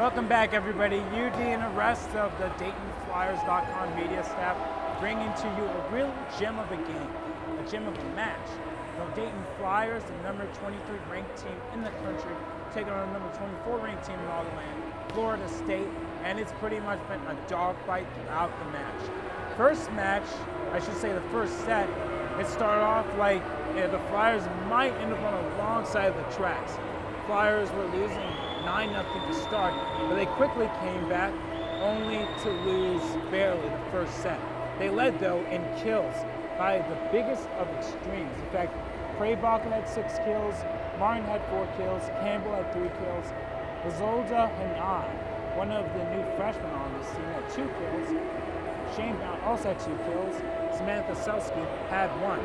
S1: Welcome back, everybody. UD and the rest of the DaytonFlyers.com media staff bringing to you a real gem of a game, a gem of a match. The Dayton Flyers, the number 23 ranked team in the country, taking on the number 24 ranked team in all the land, Florida State, and it's pretty much been a dogfight throughout the match. First match, I should say the first set, it started off like the Flyers might end up on the wrong side of the tracks. Flyers were losing 9-0 to start, but they quickly came back only to lose barely the first set. They led though in kills by the biggest of extremes. In fact, Kraybacher had 6 kills, Martin had 4 kills, Campbell had 3 kills, Izolda Hanan, one of the new freshmen on this team, had 2 kills, Shane Brown also had 2 kills, Samantha Selsky had 1.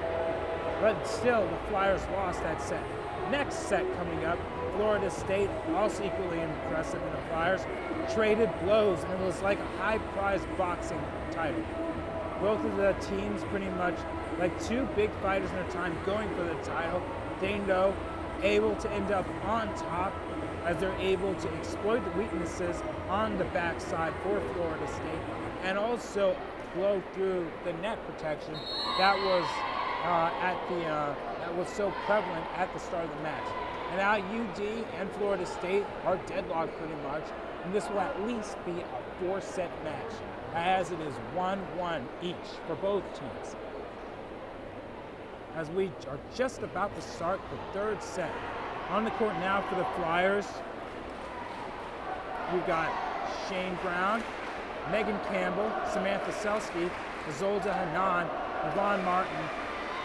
S1: But still, the Flyers lost that set. Next set coming up, Florida State, also equally impressive in the Flyers, traded blows, and it was like a high-priced boxing title. Both of the teams pretty much like 2 big fighters in their time going for the title. They know able to end up on top as they're able to exploit the weaknesses on the backside for Florida State and also blow through the net protection that was that was so prevalent at the start of the match. And now UD and Florida State are deadlocked pretty much, and this will at least be a 4-set match, as it is 1-1 each for both teams. As we are just about to start the 3rd set. On the court now for the Flyers, we've got Shane Brown, Megan Campbell, Samantha Selsky, Izolda Hanan, Yvonne Martin,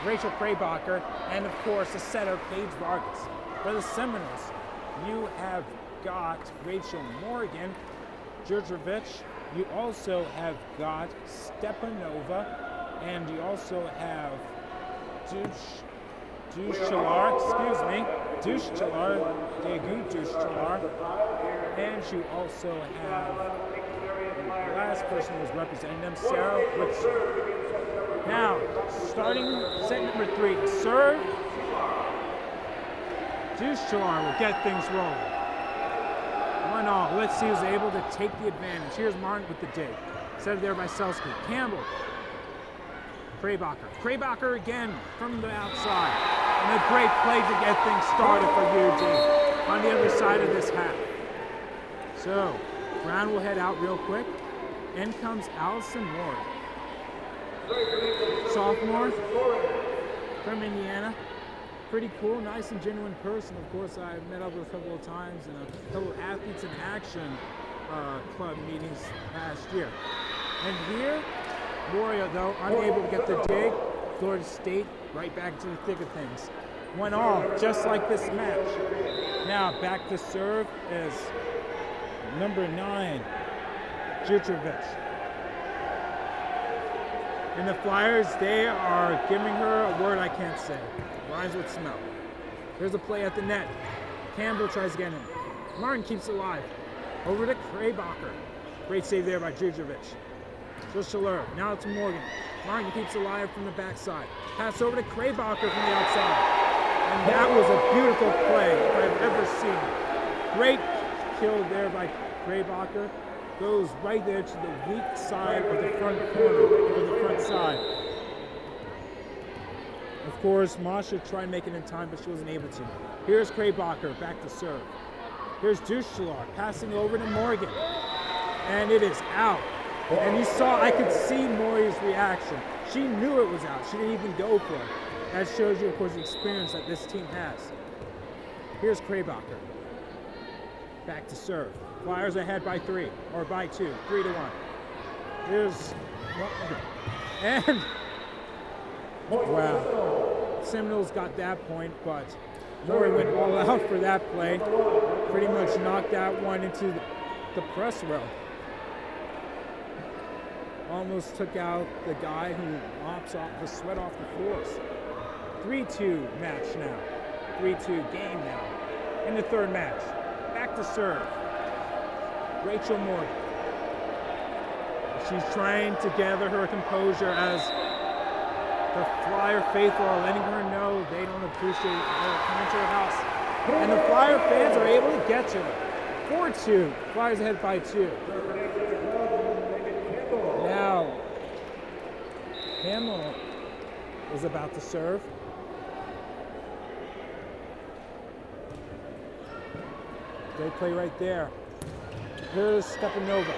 S1: Rachel Kraybacher, and of course the setter Paige Vargas. For the Seminoles, you have got Rachel Morgan, Djurdjevic, you also have got Stepanova, and you also have Dushchalar, and you also have the last person who was representing them, Sarah Whitson. Now, starting set number 3, to serve, Dushchalar will get things rolling. 1-all. Let's see who's able to take the advantage. Here's Martin with the dig. Set there by Selsky. Campbell. Kraybacher again from the outside. And a great play to get things started for UD on the other side of this half. So, Brown will head out real quick. In comes Allison Moore. Sophomore from Indiana. Pretty cool, nice and genuine person. Of course, I've met up with a couple of times in a couple of Athletes in Action club meetings last year. And here, Moria, though, unable to get the dig. Florida State right back to the thick of things. 1-all, just like this match. Now, back to serve is number 9, Djurdjevic. And the Flyers, they are giving her a word I can't say. Rhymes with smell. There's a play at the net. Campbell tries to get him. Martin keeps it alive. Over to Kraybacher. Great save there by Djurdjevic. Dushchalar. Now to Morgan. Martin keeps it alive from the backside. Pass over to Kraybacher from the outside. And that was a beautiful play if I've ever seen. Great kill there by Kraybacher. Goes right there to the weak side of the front corner, or the front side. Of course, Masha tried to make it in time, but she wasn't able to. Here's Kraybacher back to serve. Here's Dushchalar passing over to Morgan. And it is out. And you saw, I could see Mori's reaction. She knew it was out. She didn't even go for it. That shows you, of course, the experience that this team has. Here's Kraybacher. Back to serve. Flyers ahead by 3, or by 2, 3-1. Here's, and, wow. Seminoles got that point, but Mori went all out for that play. Pretty much knocked that one into the press row. Almost took out the guy who mops off the sweat off the floors. 3-2 match now. 3-2 game now. In the 3rd match. Back to serve. Rachel Morgan. She's trying to gather her composure as the Flyer faithful are letting her know they don't appreciate her coming to her house. And the Flyer fans are able to get to her. 4-2. Flyers ahead by 2. Now, Hamill is about to serve. Great play right there. Here's Stepanova.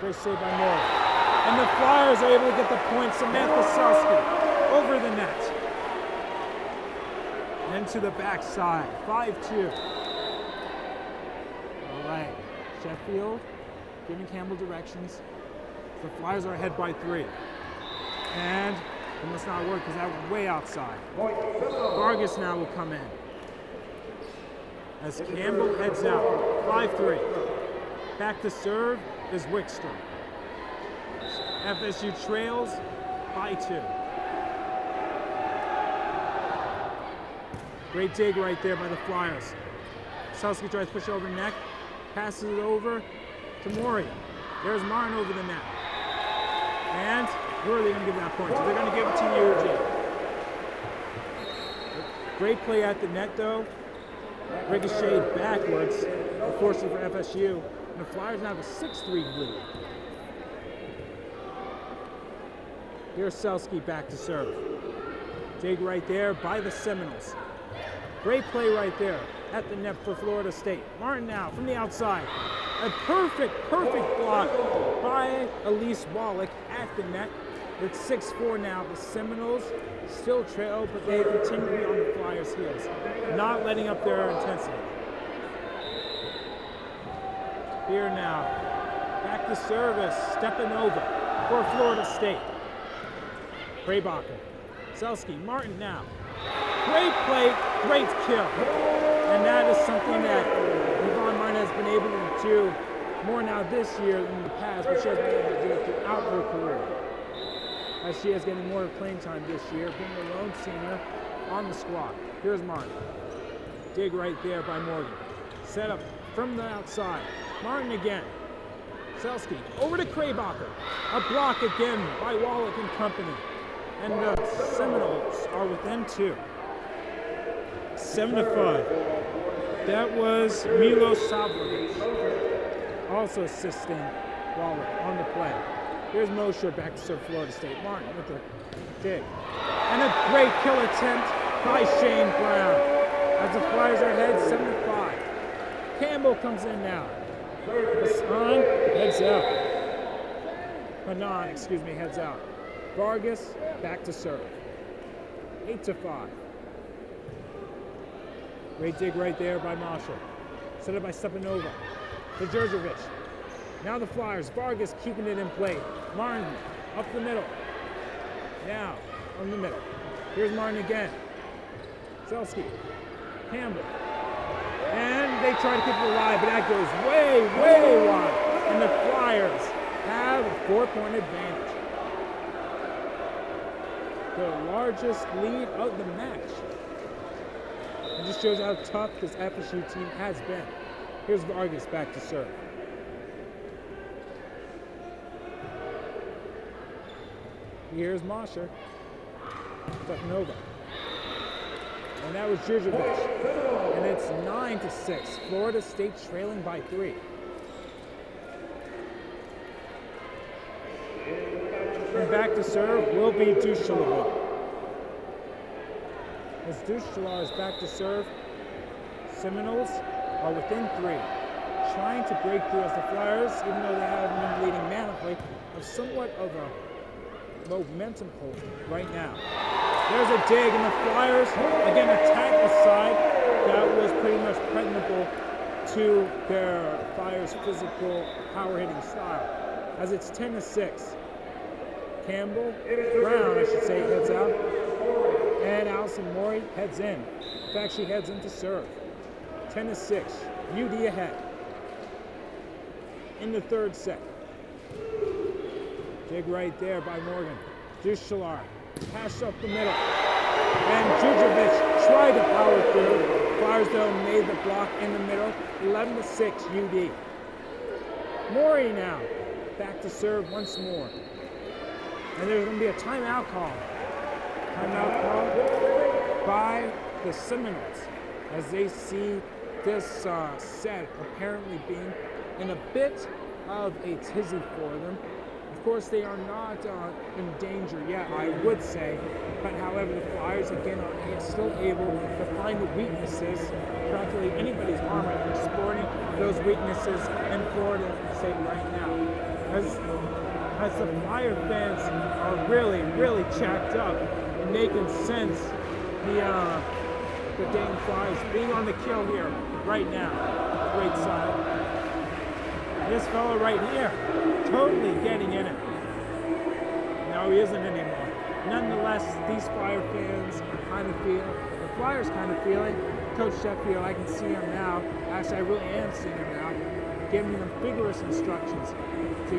S1: Great save by Moore. And the Flyers are able to get the point. Samantha Selski over the net. And to the backside. 5-2. All right. Sheffield giving Campbell directions. The Flyers are ahead by 3. And it must not work because that went way outside. Vargas now will come in. As Campbell heads out. 5-3. Back to serve is Wickstrom. FSU trails by 2. Great dig right there by the Flyers. Selski tries to push it over the neck. Passes it over to Maury. There's Martin over the net. And who are they going to give that point to? They're going to give it to Eugene. Great play at the net, though. Ricocheted backwards, forcing for FSU. And the Flyers now have a 6-3 lead. Here's Selski back to serve. Dig right there by the Seminoles. Great play right there at the net for Florida State. Martin now from the outside. A perfect block by Elise Wallach at the net. With 6-4 now, the Seminoles still trail, but they continue to be on the Flyers' heels, not letting up their intensity. Here now, back to service, Stepanova for Florida State. Kraybacher, Selski, Martin now. Great play, great kill. And that is something that Yvonne Martin has been able to do more now this year than in the past, but she has been able to do it throughout her career. As she is getting more playing time this year, being the lone senior on the squad. Here's Martin. Dig right there by Morgan. Set up from the outside. Martin again. Selski over to Kraybacher. A block again by Wallach and company. And the Seminoles are within 2. 7-5. That was Milo Savlovic also assisting Wallach on the play. Here's Mosher back to serve Florida State. Martin with the dig. And a great kill attempt by Shane Brown. As the Flyers are ahead 7-5. Campbell comes in now. Hassan heads out. Hanan, heads out. Vargas back to serve. 8-5. Great dig right there by Marshall. Set up by Stepanova. To Djurdjevic. Now the Flyers. Vargas keeping it in play. Martin up the middle. Now on the middle. Here's Martin again. Selski. Campbell. And they try to keep it alive, but that goes way wide. And the Flyers have a 4-point advantage. The largest lead of the match. It just shows how tough this FSU team has been. Here's Vargas back to serve. Here's Mosher. Stepanova. And that was Djurdjevic. And it's 9-6. Florida State trailing by 3. And back to serve will be Dushalaw. As Dushalaw is back to serve, Seminoles are within 3. Trying to break through as the Flyers, even though they haven't been leading manfully, have somewhat of a momentum hold right now. There's a dig, and the Flyers, again, attack the side that was pretty much pregnable to their Flyers' physical power-hitting style. As it's 10-6. Brown, I should say, heads out. And Allison Morey heads in. In fact, she heads in to serve. 10-6. UD ahead. In the third set. Dig right there by Morgan. Dushalaw. Pass up the middle. And Djurdjevic tried to power through. Flyers, though, made the block in the middle. 11-6 UD. Morey now. Back to serve once more. And there's going to be a timeout call. Timeout call by the Seminoles as they see this set apparently being in a bit of a tizzy for them. Of course, they are not in danger yet, I would say, but however, the Flyers again are still able to find the weaknesses, practically anybody's armor, and exploiting those weaknesses in Florida State right now. As the Flyer fans are really, really jacked up and making sense the Dayton Flyers being on the kill here right now. Great side. This fellow right here, totally getting in it. No, he isn't anymore. Nonetheless, these Flyer fans kind of feel, the Flyers kind of feeling, Coach Sheffield, I can see him now. Actually, I really am seeing him now, giving them vigorous instructions to,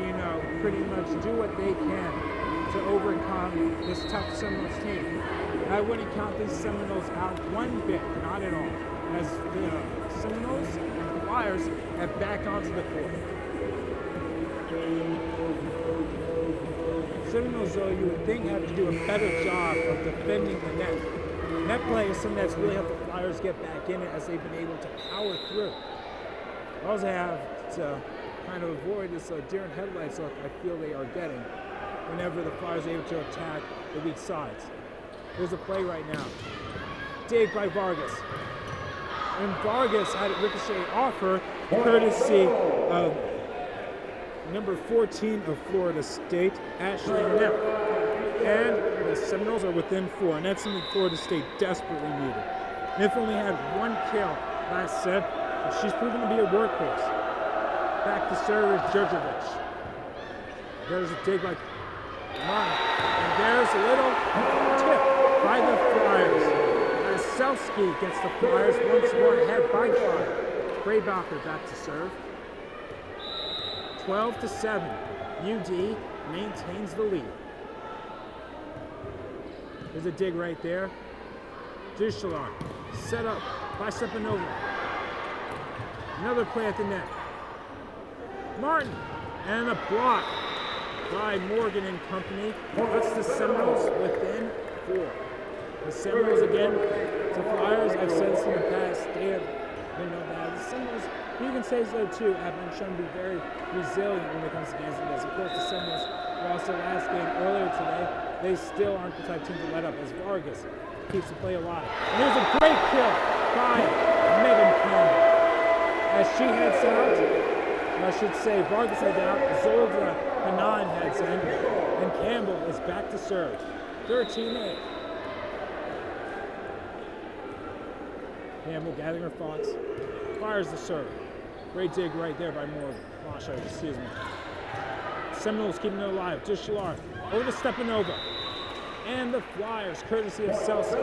S1: pretty much do what they can to overcome this tough Seminoles team. I wouldn't count these Seminoles out one bit, not at all, as the Seminoles and the Flyers have back onto the court. Seminoles, though, you would think have to do a better job of defending the net. Net play is something that's really helped the Flyers get back in it as they've been able to power through. They also have to kind of avoid this deer in headlights look I feel they are getting whenever the Flyers are able to attack the weak sides. There's a play right now. Dig by Vargas. And Vargas had it ricochet off her, courtesy of number 14 of Florida State, Ashley Neff. And the Seminoles are within 4, and that's something Florida State desperately needed. Neff only had 1 kill last set, but she's proven to be a workhorse. Back to serve is Djurdjevic. There's a dig by Martin, and there's a little tip by the Flyers. Selski gets the Flyers once more ahead by 5. Graybacher back to serve. 12-7. UD maintains the lead. There's a dig right there. Duchelar set up by Stepanova. Another play at the net. Martin and a block by Morgan and company. Puts the Seminoles within 4. The Seminoles again, the Flyers, I've said this in the past, they have been no bad. The Seminoles, you can say so too, have been shown to be very resilient when it comes to games like this. Of course, the Seminoles lost their last game earlier today. They still aren't the type of team to let up as Vargas keeps the play alive. And there's a great kill by Megan Campbell. As she heads out, I should say Vargas heads out, Zolda Hanan heads in, and Campbell is back to serve. 13-8. Campbell gathering her thoughts, fires the serve. Great dig right there by Morgan. Excuse me. Seminoles keeping it alive. Duchelar over to Stepanova. And the Flyers, courtesy of Selski,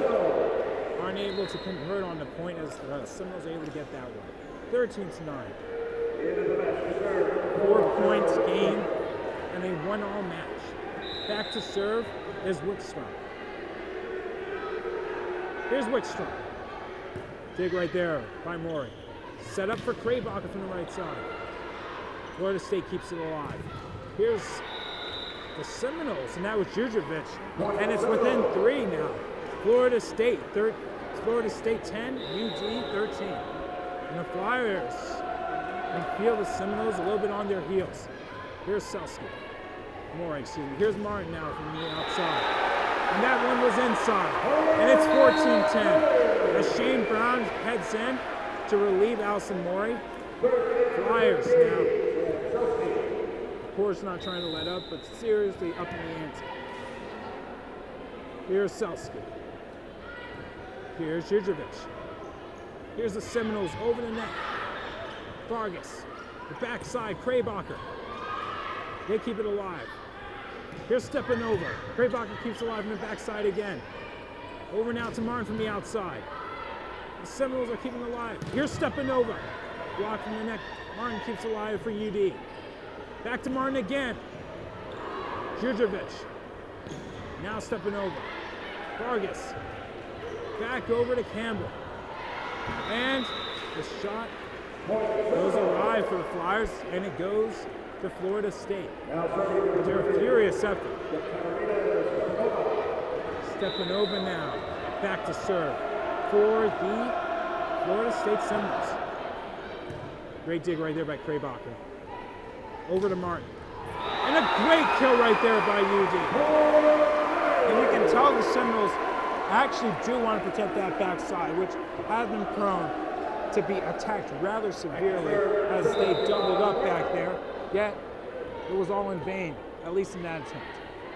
S1: aren't able to convert on the point as the Seminoles are able to get that one. 13-9. 4-point game and a 1-all match. Back to serve is Wickstrom. Here's Wickstrom. Dig right there by Maury. Set up for Kraybacher from the right side. Florida State keeps it alive. Here's the Seminoles, and that was Djurdjevic. And it's within 3 now. Florida State 10, UG 13. And the Flyers, they feel the Seminoles a little bit on their heels. Here's Selski. Maury, excuse me. Here's Martin now from the outside. And that one was inside. And it's 14-10. As Shane Brown heads in to relieve Allison Maury. Flyers now. Of course, not trying to let up, but seriously up in the ante. Here's Selski. Here's Djurdjevic. Here's the Seminoles over the net. Vargas. The backside, Kraybacher. They keep it alive. Here's Stepanova. Kraybacher keeps alive on the backside again. Over now to Martin from the outside. The Seminoles are keeping alive. Here's Stepanova. Blocked from the net. Martin keeps alive for UD. Back to Martin again. Djurdjevic. Now Stepanova. Vargas. Back over to Campbell. And the shot goes awry for the Flyers, and it goes to Florida State. They're a furious effort. Stepanova now back to serve for the Florida State Seminoles. Great dig right there by Krabacher. Over to Martin. And a great kill right there by UD. And you can tell the Seminoles actually do want to protect that backside, which has been prone to be attacked rather severely as they doubled up back there. Yet, it was all in vain, at least in that attempt.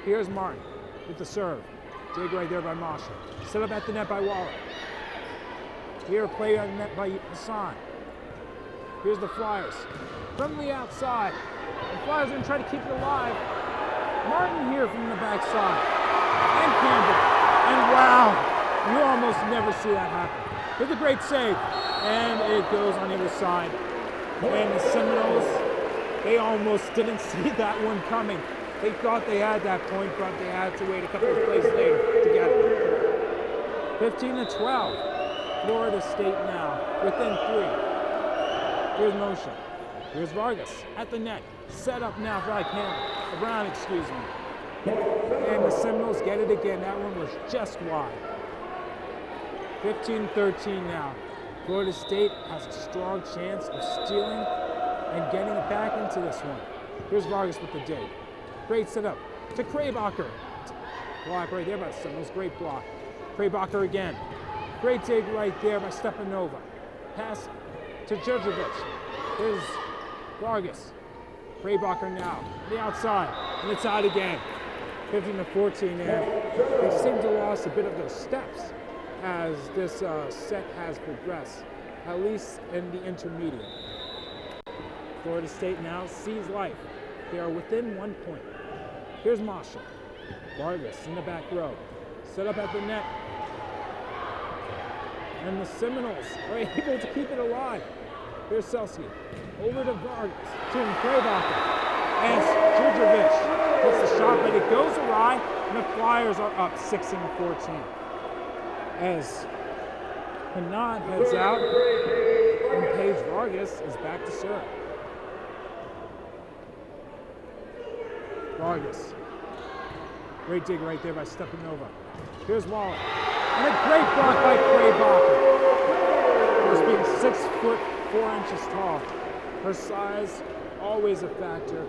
S1: Here's Martin with the serve. Dig right there by Masha. Set up at the net by Waller. Here, play on the net by Hassan. Here's the Flyers. From the outside. The Flyers are going to try to keep it alive. Martin here from the backside. And Campbell. And wow, you almost never see that happen. With a great save. And it goes on either side. And the Seminoles, they almost didn't see that one coming. They thought they had that point, but they had to wait a couple of plays later to get it. 15-12. Florida State now within 3. Here's motion. Here's Vargas at the net. Set up now by Campbell. Brown, excuse me. And the Seminoles get it again. That one was just wide. 15-13 now. Florida State has a strong chance of stealing and getting it back into this one. Here's Vargas with the dig. Great setup to Krabacher. Block right there by the Seminoles. Great block. Krabacher again. Great dig right there by Stepanova. Pass to Djurdjevic. Here's Vargas. Krabacher now. The outside. And it's out again. 15-14. And they seem to have lost a bit of those steps as this set has progressed, at least in the intermediate. Florida State now sees life. They are within 1 point. Here's Masha. Vargas in the back row. Set up at the net. And the Seminoles are able to keep it alive. Here's Selski. Over to Vargas. To Krabacher. And Djurdjevic hits the shot, but it goes awry. And the Flyers are up 16-14. As Hanad heads out. And Paige Vargas is back to serve. Vargas. Great dig right there by Stepanova. Here's Waller. And a great block by Krabacher. Just being 6'4" tall. Her size, always a factor.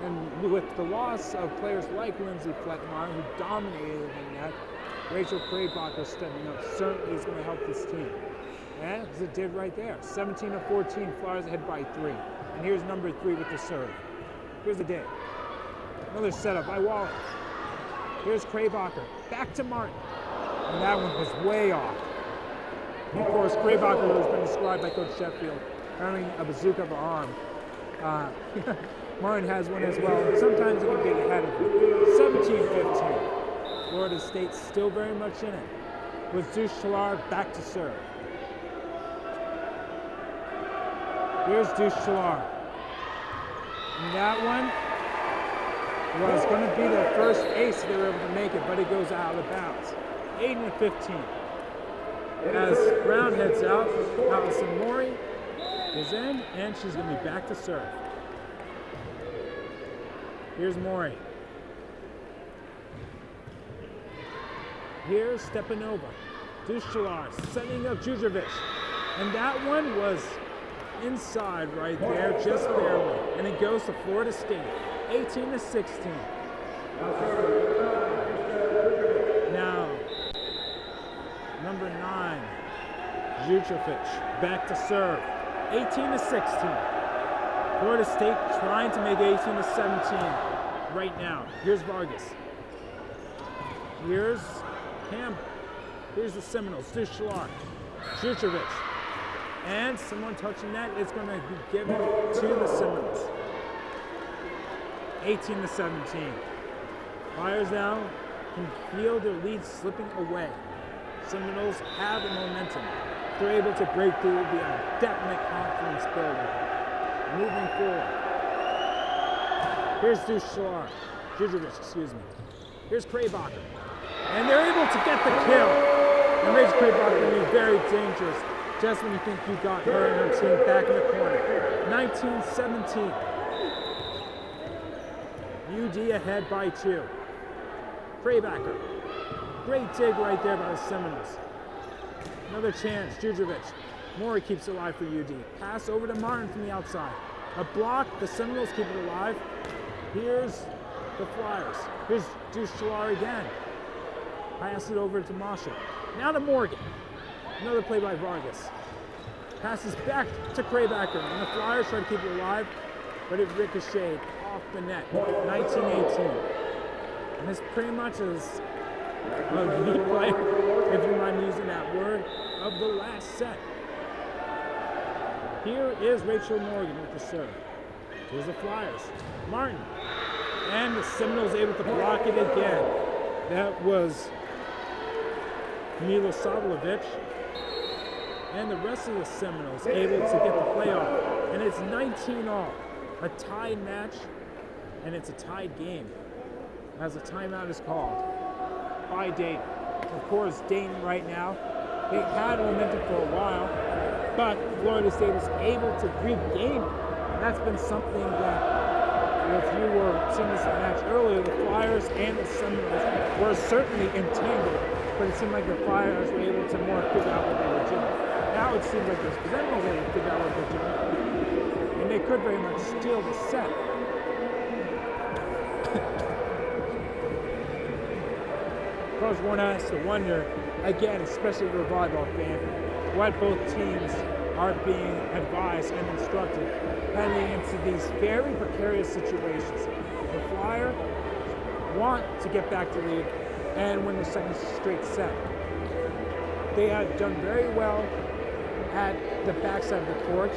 S1: And with the loss of players like Lindsay Fleckmeyer, who dominated in that, Rachel Krabacher stepping up certainly is going to help this team. And as it did right there. 17-14, Flyers ahead by 3. And here's number 3 with the serve. Here's the dig. Another setup by Waller. Here's Krabacher. Back to Martin. And that one was way off. And of course, Krabacher has been described by Coach Sheffield having a bazooka of an arm. Martin has one as well. Sometimes it can get ahead of it. 17-15. Florida State still very much in it. With Zeus Chalar back to serve. Here's Zeus Chalar. And that one was going to be their first ace if they were able to make it, but it goes out of bounds. 8-15. As Brown heads out, Allison Mori is in, and she's going to be back to serve. Here's Mori. Here's Stepanova. Dushlar setting up Djurdjevic. And that one was inside right there, just barely. And it goes to Florida State. 18-16. Now, number 9, Djurdjevic back to serve. 18-16. Florida State trying to make 18-17 right now. Here's Vargas. Here's Campbell. Here's the Seminoles. Dushlar. Djurdjevic. And someone touching that is going to be given to the Seminoles. 18-17. Flyers now can feel their lead slipping away. Seminoles have the momentum. They're able to break through, be a definite confidence builder. Moving forward. Here's Dushlar. Djurdjevic, excuse me. Here's Krabacher. And they're able to get the kill. And Rachel Krabacher can be very dangerous just when you think you got her and her team back in the corner. 19-17. UD ahead by 2. Krabacher. Great dig right there by the Seminoles. Another chance. Djurdjevic Maury keeps it alive for UD. Pass over to Martin from the outside. A block, the Seminoles keep it alive. Here's the Flyers. Here's Duchelaar again. Pass it over to Marshall. Now to Morgan. Another play by Vargas. Passes back to Craybacker, and the Flyers try to keep it alive, but it ricocheted off the net. 19-18. And this pretty much is a replay, if you mind using that word, of the last set. Here is Rachel Morgan with the serve. Here's the Flyers. Martin. And the Seminoles able to block it again. That was Milo Savlovich. And the rest of the Seminoles able to get the play off. And it's 19-all. A tied match, and it's a tied game as a timeout is called by Dayton. Of course, Dayton right now, they had momentum for a while, but Florida State was able to regain it. And that's been something that, if you were seeing this match earlier, the Flyers and the Seminoles were certainly entangled, but it seemed like the Flyers were able to more figure out what they were doing. Now it seems like the Seminoles were able to figure out what they're doing. And they could very much steal the set. Of course, one has to wonder, again, especially if you're a volleyball fan, what both teams are being advised and instructed heading into these very precarious situations. The Flyers want to get back to lead and win the second straight set. They have done very well at the backside of the court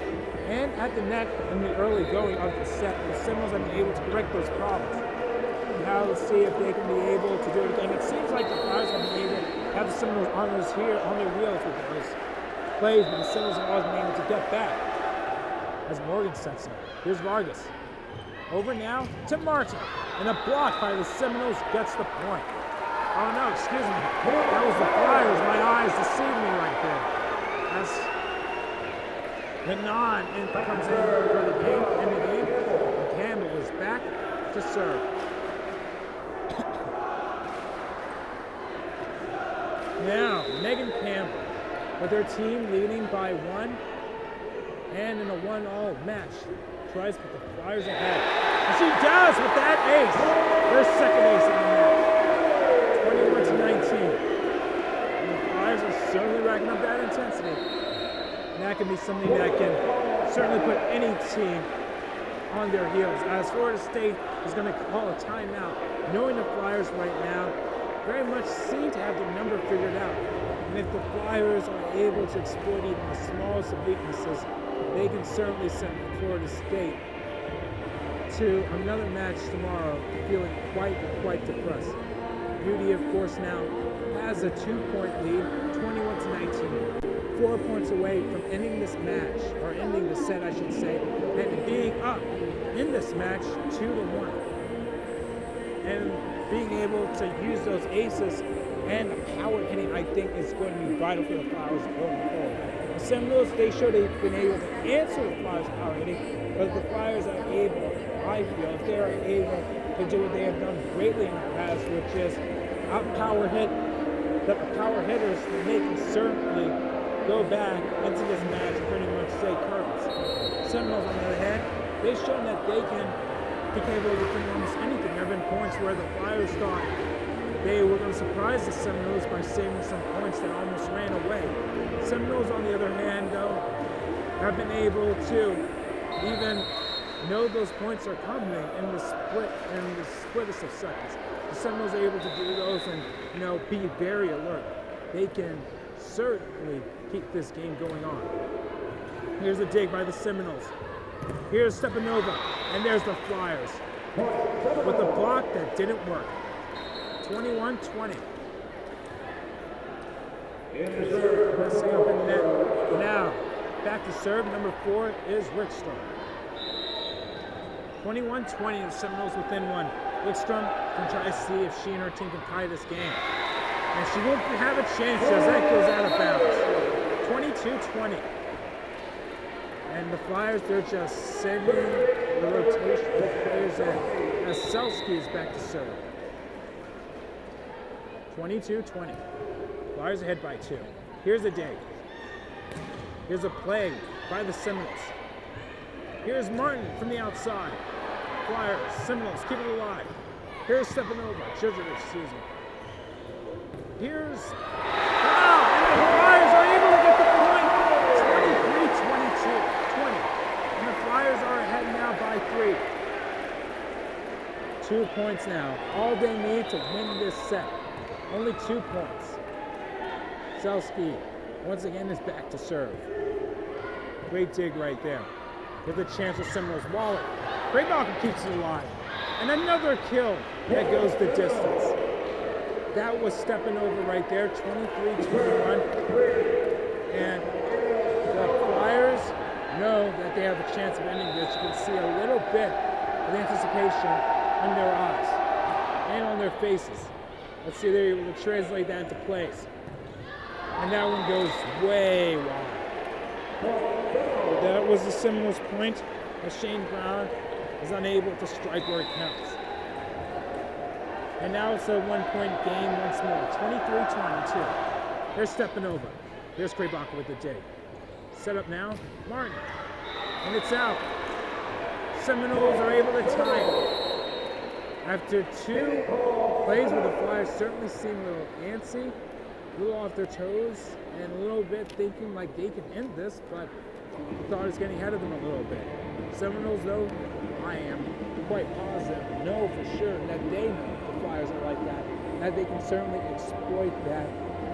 S1: and at the net in the early going of the set. The Seminoles have been able to correct those problems. Now let's see if they can be able to do it again. It seems like the Flyers have been able to have the Seminoles on their wheels with those plays, but the Seminoles have always been able to get back as Morgan sets up. Here's Vargas. Over now to Martin. And a block by the Seminoles gets the point. Oh no, excuse me. That was the Flyers. My eyes deceived me right there. That's Hanan comes in for the game, and Campbell is back to serve. Now, Megan Campbell, with her team leading by 1, and in a 1-all match, tries to put the Flyers ahead. And she does with that ace. Her second ace in the match. 21-19. And the Flyers are certainly racking up that intensity. And that can be something that can certainly put any team on their heels. As Florida State is going to call a timeout, knowing the Flyers right now very much seem to have their number figured out. And if the Flyers are able to exploit even the smallest of weaknesses, they can certainly send Florida State to another match tomorrow feeling quite depressed. UD, of course, now has a 2-point lead, 21-19. 4 points away from ending this match, or ending the set, I should say, and being up in this match 2-1. And being able to use those aces and power hitting, I think, is going to be vital for the Flyers going forward. The Seminoles, they show they've been able to answer the Flyers' power hitting, but the Flyers are able, I feel, if they are able to do what they have done greatly in the past, which is out-power hit the power hitters, they can certainly go back into this match and pretty much say curtains. Seminoles, on the other hand, they've shown that they can be capable of defending almost anything. There have been points where the Flyers thought they were going to surprise the Seminoles by saving some points that almost ran away. Seminoles, on the other hand, though, have been able to even know those points are coming in the splittest of seconds. The Seminoles are able to do those and, be very alert. They can certainly keep this game going on. Here's a dig by the Seminoles. Here's Stepanova, and there's the Flyers with a block that didn't work. 21-20. Pressing up in the net. Now, back to serve. Number 4 is Wickstrom. 21-20, the Seminoles within 1. Wickstrom can try to see if she and her team can tie this game. And she won't have a chance as that goes out of bounds. 22-20. And the Flyers, they're just sending the rotation of players in as Selsky is back to serve. 22-20. Flyers ahead by 2. Here's a dig. Here's a play by the Seminoles. Here's Martin from the outside. Flyers, Seminoles, keep it alive. Here's Stepanova, excuse me. Here's, wow, and the Flyers are able to get the point. 23-22, 20. And the Flyers are ahead now by 3. 2 points now. All they need to win this set. Only 2 points. Selski, once again, is back to serve. Great dig right there. With a chance of Seminoles. Waller. Great blocker keeps it alive. And another kill that goes the distance. That was Stepanova right there, 23-21. And the Flyers know that they have a chance of ending this. You can see a little bit of anticipation in their eyes and on their faces. Let's see if they're able to translate that into plays. And that one goes way wide. That was the Seminoles' point, as Shane Brown is unable to strike where it counts. And now it's a 1-point game once more, 23-22. Here's Stepanova. Here's Krabacher with the dig. Set up now, Martin. And it's out. Seminoles are able to tie it. After 2 plays where the Flyers certainly seem a little antsy, a little off their toes, and a little bit thinking like they can end this, but the thought is getting ahead of them a little bit. Seminoles, though, I am quite positive, know for sure that they know the Flyers are like that they can certainly exploit that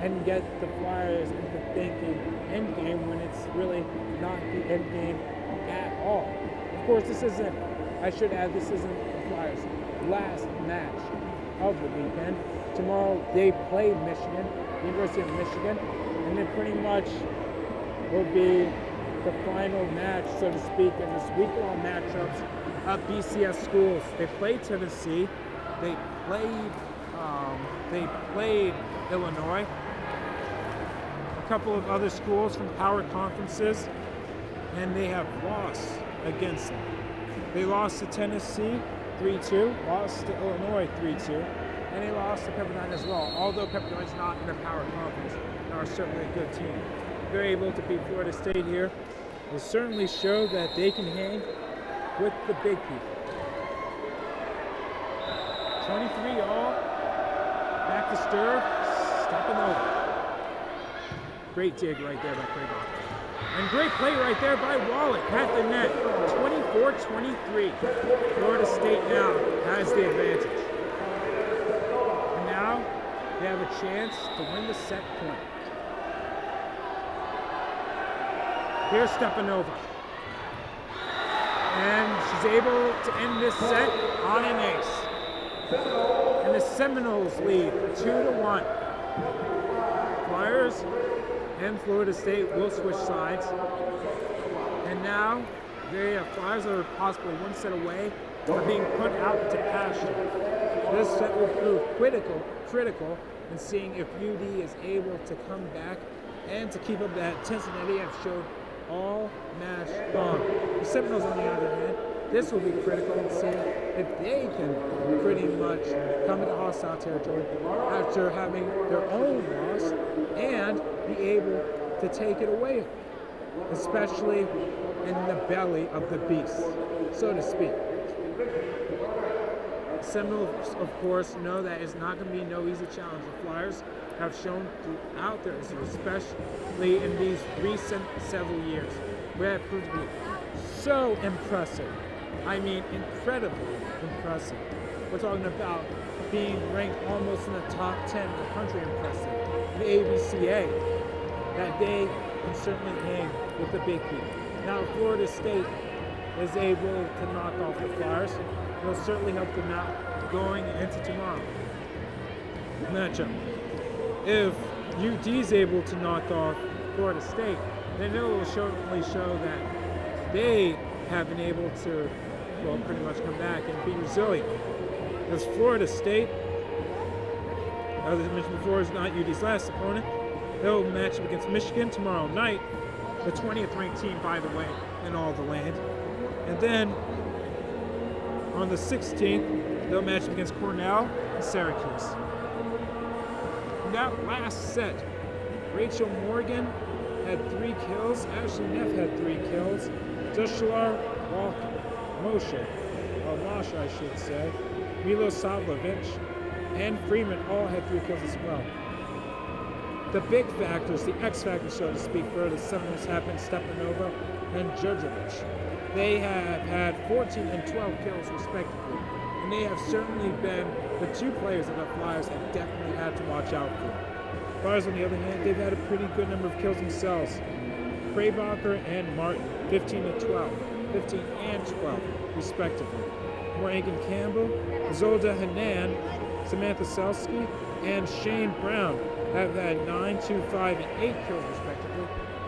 S1: and get the Flyers into thinking end game when it's really not the end game at all. Of course, this isn't, I should add, this isn't the Flyers' last match of the weekend. Tomorrow they play Michigan, University of Michigan, and it pretty much will be the final match, so to speak, in this week-long matchups of BCS schools. They played Tennessee, they played Illinois, a couple of other schools from power conferences, and they have lost against them. They lost to Tennessee 3-2, lost to Illinois 3-2, and they lost to Pepperdine as well. Although Pepperdine's not in a power conference, they are certainly a good team. They're able to beat Florida State here. They certainly show that they can hang with the big people. 23 all. Back to Sturr. Stepping over. Great dig right there by Krabacher. And great play right there by Wallach at the net. 24-23. Florida State now has the advantage. And now they have a chance to win the set point. Here's Stepanova. And she's able to end this set on an ace. And the Seminoles lead 2-1. Flyers and Florida State will switch sides. And now the Flyers are possibly one set away from being put out to pasture. This set will prove critical in seeing if UD is able to come back and to keep up that intensity that they have showed all match long. The Seminoles, on the other hand, this will be critical in seeing if they can pretty much come into hostile territory after having their own loss and be able to take it away, especially in the belly of the beast, so to speak. The Seminoles, of course, know that it's not going to be no easy challenge. The Flyers have shown throughout their history, especially in these recent several years, where it proved to be so impressive. I mean, incredibly impressive. We're talking about being ranked almost in the top 10 of the country impressive. The ABCA, that they can certainly hang with the big people. Now, Florida State is able to knock off the Flyers. It'll certainly help them out going into tomorrow matchup. If UD is able to knock off Florida State, then it will certainly show that they have been able to, well, pretty much come back and be resilient. Because Florida State, as I mentioned before, is not UD's last opponent. They'll match up against Michigan tomorrow night, the 20th ranked team, by the way, in all the land. And then on the 16th, they'll match up against Cornell and Syracuse. In that last set, Rachel Morgan had 3 kills. Ashley Neff had 3 kills. Dushalar Moshe, I should say. Milo Savlovich and Freeman all had 3 kills as well. The big factors, the X factors, so to speak, for the Seminoles have been Stepanova and Djurdjevic. They have had 14 and 12 kills respectively, and they have certainly been the 2 players that the Flyers have definitely had to watch out for. Flyers, on the other hand, they've had a pretty good number of kills themselves. Kraybacher and Martin, 15 and 12 respectively. Morgan Campbell, Zolda Hanan, Samantha Selsky, and Shane Brown have had 9, 2, 5, and 8 kills respectively,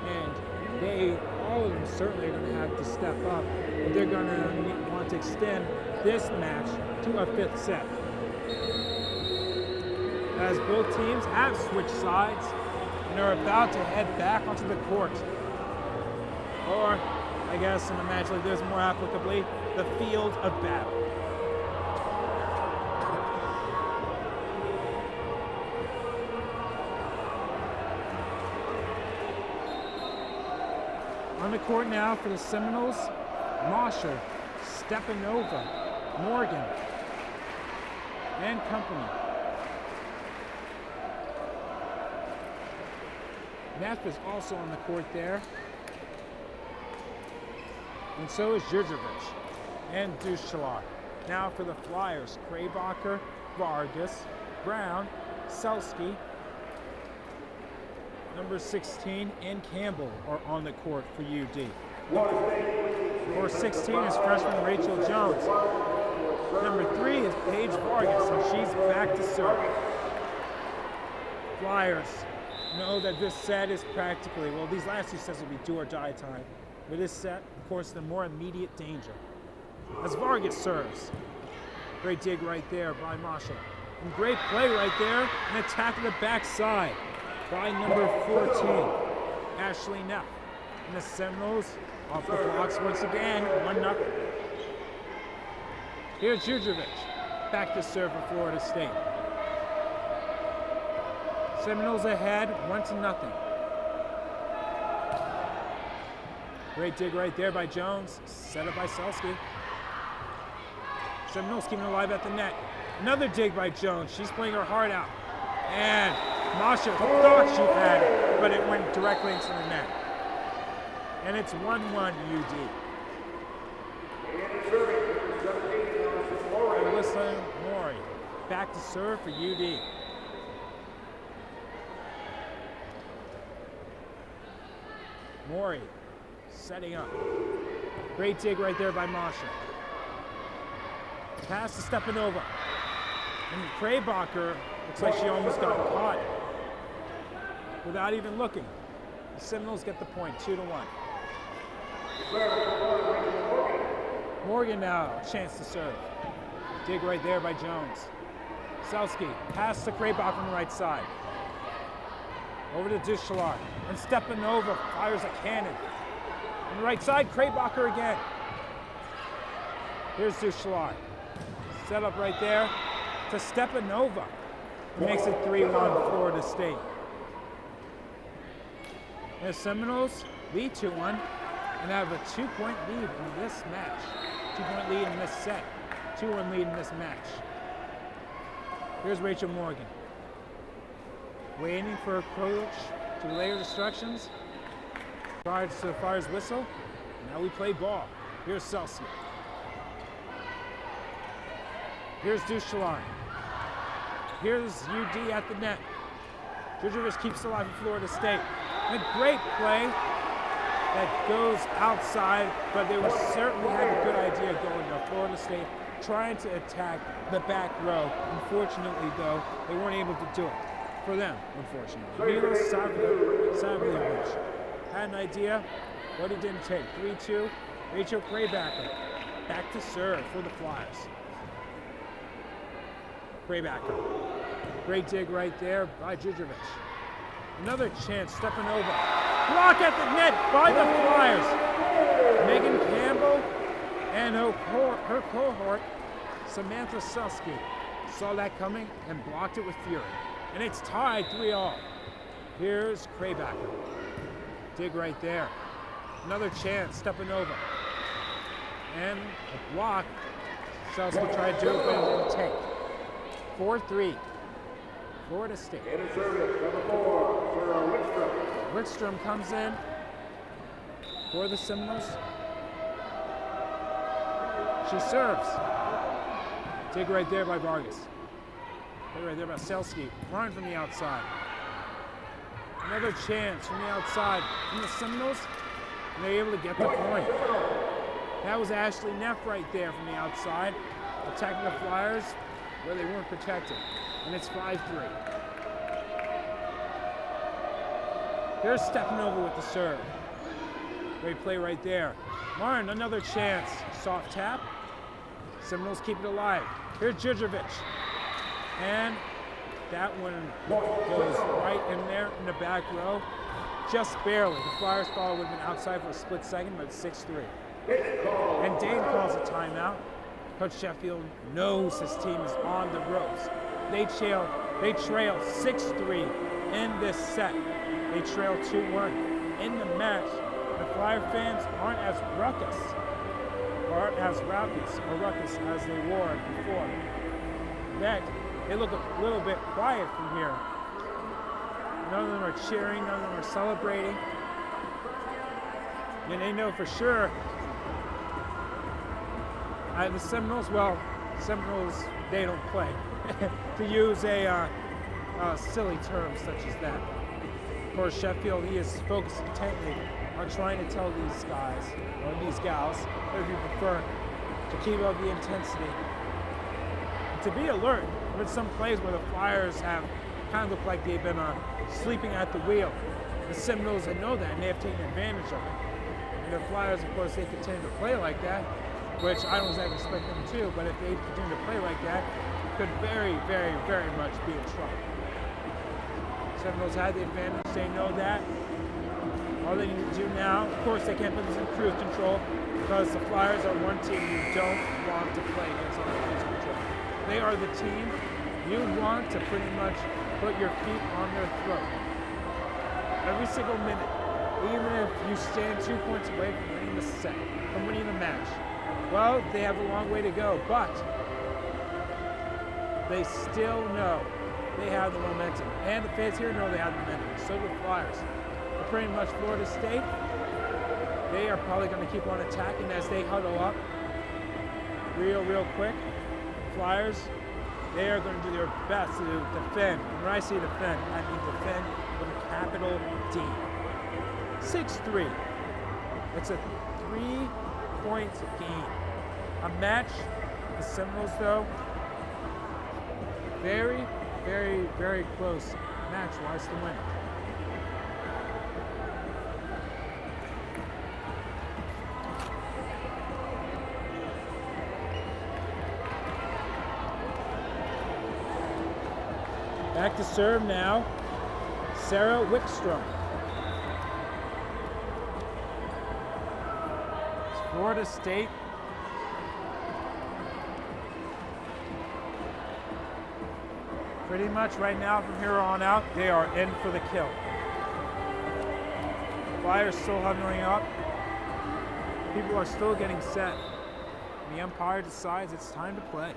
S1: and all of them certainly are going to have to step up if they're going to want to extend this match to a 5th set. As both teams have switched sides and are about to head back onto the court, or I guess in a match like this, more applicably, the field of battle. On the court now for the Seminoles, Mosher, Stepanova, Morgan, and company. Neff is also on the court there. And so is Djurdjevic and Dushalar. Now for the Flyers, Kraybacher, Vargas, Brown, Selsky, number 16, and Campbell are on the court for UD. Number 16 is freshman Rachel Jones. Number 3 is Paige Vargas, and she's back to serve. Flyers know that this set is practically, well, these last 2 sets will be do or die time. But this set, of course, the more immediate danger. As Vargas serves. Great dig right there by Masha. And great play right there, an attack to the backside by number 14, Ashley Neff. And the Seminoles off the blocks once again, 1-0. Here's Djurdjevic, back to serve for Florida State. Seminoles ahead, 1-0. Great dig right there by Jones, set up by Selsky. Seminoles keeping alive at the net. Another dig by Jones, she's playing her heart out. And Masha thought she had it, but it went directly into the net. And it's 1-1 UD. Alyssa Mori, back to serve for UD. Mori, setting up. Great dig right there by Masha. Pass to Stepanova. And Kraybacher looks like she almost got caught without even looking. The Seminoles get the point, 2-1. Morgan now, a chance to serve. Dig right there by Jones. Selsky, pass to Kraybacher on the right side. Over to Dushalar. And Stepanova fires a cannon. On the right side, Kraybacher again. Here's Dushalar. Set up right there to Stepanova. It makes it 3-1 Florida State. The Seminoles lead 2-1 and have a 2-point lead in this match. 2-point lead in this set. 2-1 lead in this match. Here's Rachel Morgan. Waiting for a coach to relay her instructions. Prior to the Flyers whistle. Now we play ball. Here's Selsky. Here's Dushalar. Here's UD at the net. Djurdjevic keeps alive in Florida State. And a great play that goes outside, but they were certainly had a good idea going to Florida State, trying to attack the back row. Unfortunately, though, they weren't able to do it. For them, unfortunately. Milo Savlovich had an idea, but he didn't take. 3-2, Rachel Kraybacher back to serve for the Flyers. Kraybacher. Great dig right there by Djurdjevic. Another chance, Stepanova. Block at the net by the Flyers. Megan Campbell and her cohort, Samantha Selsky, saw that coming and blocked it with fury. And it's tied 3-3. Here's Kraybacher. Dig right there. Another chance, stepping over. And a block. Chelsea tried to do it, but it didn't take. 4-3. Florida State. Wickstrom comes in for the Seminoles. She serves. Dig right there by Vargas. Dig right there by Selski. Run from the outside. Another chance from the outside from the Seminoles. And they're able to get the point. That was Ashley Neff right there from the outside, attacking the Flyers where they weren't protected. And it's 5-3. They're stepping over with the serve. Great play right there. Martin, another chance. Soft tap. Seminoles keep it alive. Here's Djurdjevic. And that one goes right in there in the back row. Just barely. The Flyers thought it would have been outside for a split second, but it's 6-3. And Dayton calls a timeout. Coach Sheffield knows his team is on the ropes. They trail 6-3 in this set. They trail 2-1 in the match. The Flyer fans aren't as raucous as they were before. In fact, they look a little bit quiet from here. None of them are cheering, none of them are celebrating. And they know for sure the Seminoles, they don't play. To use a silly term such as that. Of course, Sheffield, he is focused intently on trying to tell these guys, or these gals, if you prefer, to keep up the intensity. To be alert with some plays where the Flyers have kind of looked like they've been sleeping at the wheel. The Seminoles know that, and they have taken advantage of it. And the Flyers, of course, they continue to play like that, which I don't exactly expect them to, but if they continue to play like that, could very, very, very much be in trouble. Seminoles had the advantage, they know that. All they need to do now, of course they can't put this in cruise control because the Flyers are one team you don't want to play against on cruise control. They are the team you want to pretty much put your feet on their throat. Every single minute, even if you stand 2 points away from winning the set, from winning the match. Well, they have a long way to go, but they still know they have the momentum. And the fans here know they have the momentum. So do the Flyers. But pretty much Florida State, they are probably going to keep on attacking as they huddle up real quick. Flyers, they are going to do their best to defend. And when I say defend, I mean defend with a capital D. 6-3. It's a 3-point game. A match, the Seminoles though, very, very, very close match-wise to win. Back to serve now, Sarah Wickstrom. It's Florida State. Pretty much right now from here on out, they are in for the kill. Flyers still huddling up. People are still getting set. The umpire decides it's time to play.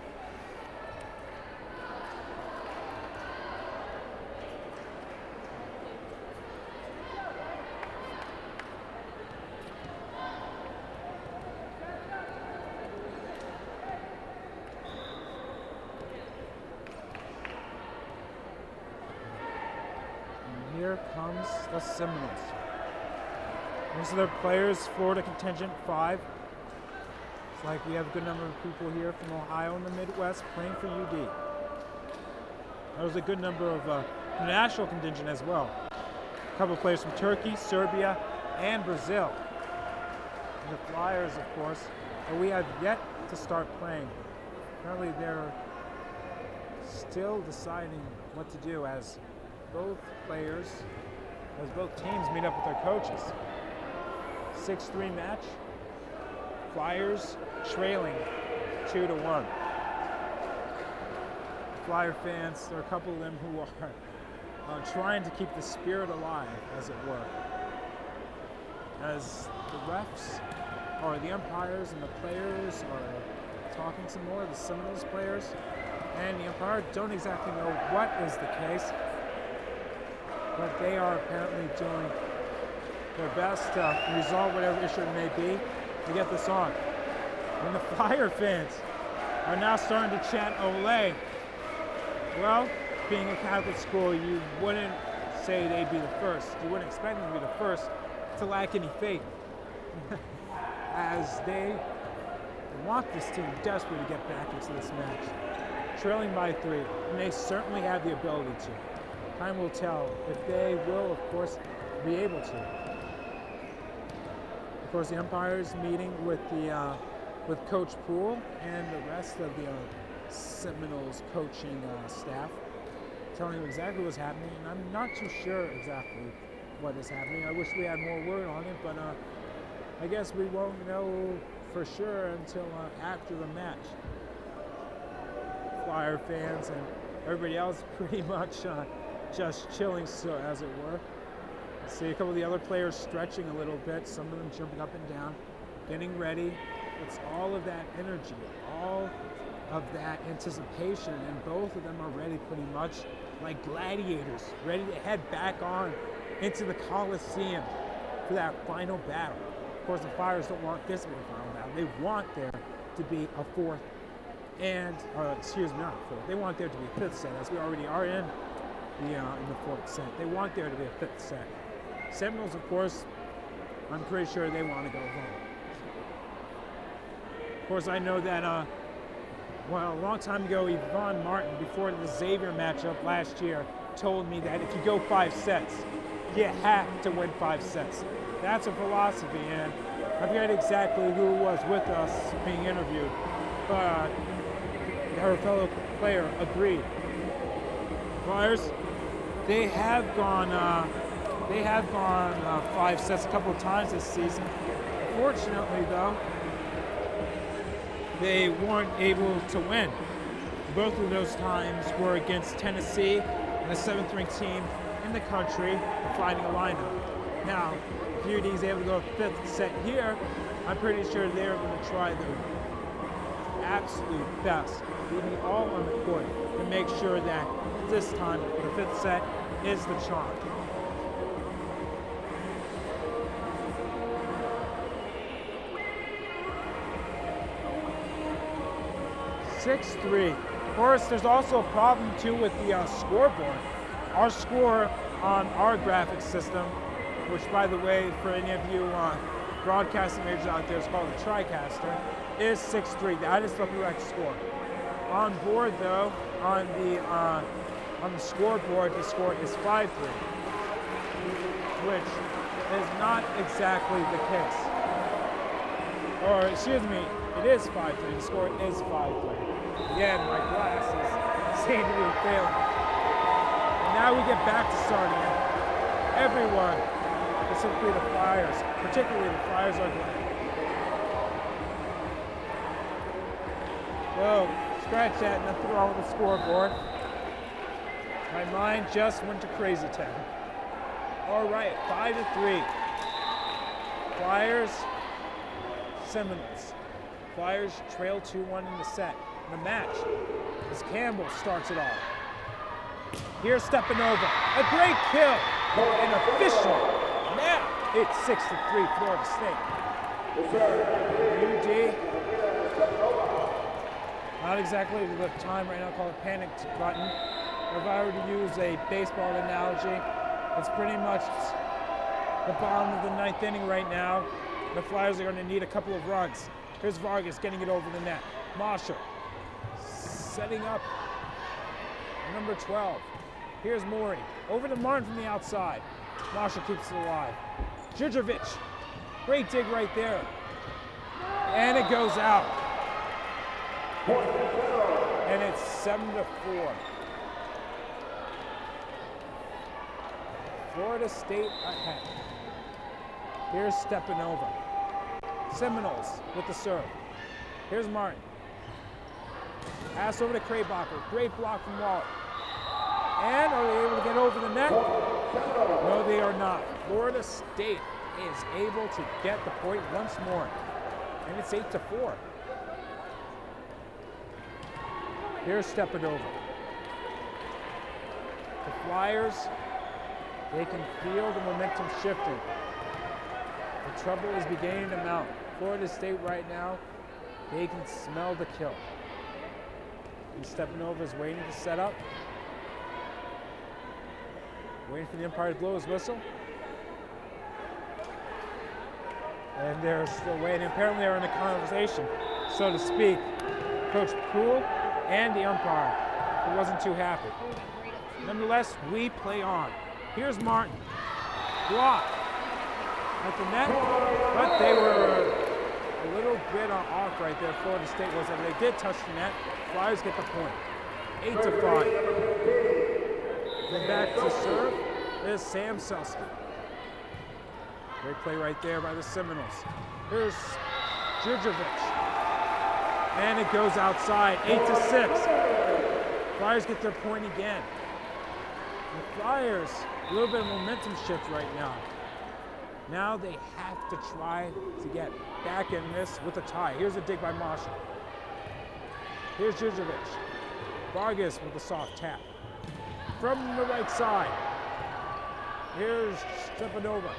S1: Here comes the Seminoles. These are their players, Florida contingent 5. It's like we have a good number of people here from Ohio and the Midwest playing for UD. There was a good number of national contingent as well. A couple of players from Turkey, Serbia, and Brazil. And the Flyers, of course, but we have yet to start playing. Apparently they're still deciding what to do as both teams meet up with their coaches. 6-3 match. Flyers trailing 2-1. Flyer fans, there are a couple of them who are trying to keep the spirit alive, as it were. as the refs or the umpires and the players are talking some more, the Seminoles players and the umpire don't exactly know what is the case, but they are apparently doing their best to resolve whatever issue it may be to get this on. And the Flyer fans are now starting to chant "Ole." Well, being a Catholic school, you wouldn't say they'd be the first. You wouldn't expect them to be the first to lack any faith, as they want this team desperately to get back into this match. Trailing by 3, and they certainly have the ability to. Time will tell if they will, of course, be able to. Of course, the umpires meeting with Coach Poole and the rest of the Seminoles coaching staff, telling them exactly what's happening, and I'm not too sure exactly what is happening. I wish we had more word on it, but I guess we won't know for sure until after the match. Flyer fans and everybody else pretty much just chilling, so as it were. I see a couple of the other players stretching a little bit, some of them jumping up and down, getting ready. It's all of that energy, all of that anticipation, and both of them are ready pretty much like gladiators, ready to head back on into the Coliseum for that final battle. Of course, the Flyers don't want this to be a final battle. They want there to be a fourth and, not a fourth. They want there to be a fifth set, as we already are in the fourth set. They want there to be a fifth set. Seminoles, of course, I'm pretty sure they want to go home. Of course, I know that, a long time ago, Yvonne Martin, before the Xavier matchup last year, told me that if you go 5 sets, you have to win 5 sets. That's a philosophy, and I forget exactly who was with us being interviewed, but her fellow player agreed. Flyers, they have gone 5 sets a couple of times this season. Fortunately, though, they weren't able to win. Both of those times were against Tennessee and the 7th-ranked team in the country, the Fighting Illini. Now, if UD's able to go 5th set here, I'm pretty sure they're going to try their absolute best, leaving all on the court to make sure that this time the 5th set is the charm. Of course, there's also a problem too with the scoreboard. Our score on our graphics system, which, by the way, for any of you broadcasting majors out there, is called a TriCaster, is 6-3. That is the correct score. On board, though, on the scoreboard, the score is 5-3, which is not exactly the case. Or, excuse me, it is 5-3. The score is 5-3. Again, my glasses seem to be failing. And now we get back to starting it. Everyone, specifically the Flyers, particularly the Flyers, are glad. Whoa, scratch that, nothing wrong with the scoreboard. My mind just went to crazy town. All right, 5-3. Flyers, Seminoles. Flyers trail 2-1 in the set. The match as Campbell starts it off. Here's Stepanova, a great kill, and official. Now it's 6-3 Florida State. UD, not exactly the time right now, called a panic button. If I were to use a baseball analogy, it's pretty much the bottom of the 9th inning right now. The Flyers are going to need a couple of runs. Here's Vargas getting it over the net. Mosher setting up number 12. Here's Morey. Over to Martin from the outside. Mosher keeps it alive. Djurdjevic. Great dig right there. And it goes out. And it's 7-4. Florida State ahead. Here's Stepanova. Seminoles with the serve. Here's Martin. Pass over to Kraybacher. Great block from Waller. And are they able to get over the net? No, they are not. Florida State is able to get the point once more, and it's 8-4. Here's Stepanova. The Flyers, they can feel the momentum shifting. The trouble is beginning to mount. Florida State right now, they can smell the kill. And Stepanova is waiting to set up. Waiting for the umpire to blow his whistle. And they're still waiting. Apparently they're in a conversation, so to speak. Coach Poole and the umpire, who wasn't too happy. Nonetheless, we play on. Here's Martin. Block at the net, but they were a little bit off right there. Florida State was, and they did touch the net. Flyers get the point. 8-5. Then back to serve is Sam Selski. Great play right there by the Seminoles. Here's Djurdjevic. And it goes outside, 8-6. Flyers get their point again. The Flyers, a little bit of momentum shift right now. Now they have to try to get back in this with a tie. Here's a dig by Masha. Here's Djurdjevic. Vargas with a soft tap. From the right side. Here's Stepanova.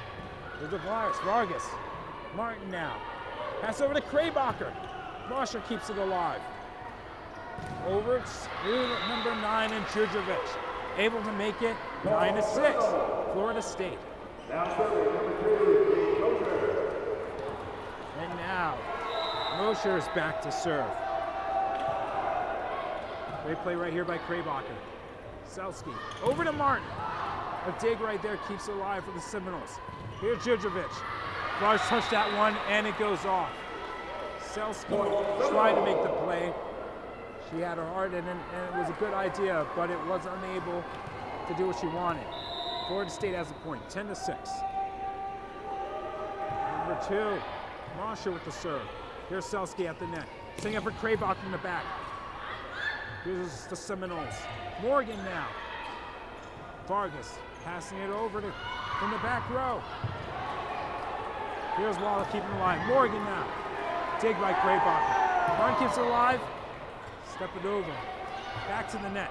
S1: Here's the Flyers. Vargas. Martin now. Pass over to Krabacher. Masha keeps it alive. Over to number 9 and Djurdjevic. Able to make it 9-6. Florida State. And now, Mosher is back to serve. Great play right here by Krabacher. Selski over to Martin. A dig right there keeps it alive for the Seminoles. Here's Djurdjevic. Flyers touch that one and it goes off. Selski tried to make the play. She had her heart in it and it was a good idea, but it was unable to do what she wanted. Florida State has a point, 10-6. Number 2, Masha with the serve. Here's Selski at the net. Setting up for Krabacher in the back. Here's the Seminoles. Morgan now. Vargas passing it over from the back row. Here's Waller keeping it alive. Morgan now. Dig by Krabacher. Martin keeps it alive. Stepanova. Back to the net.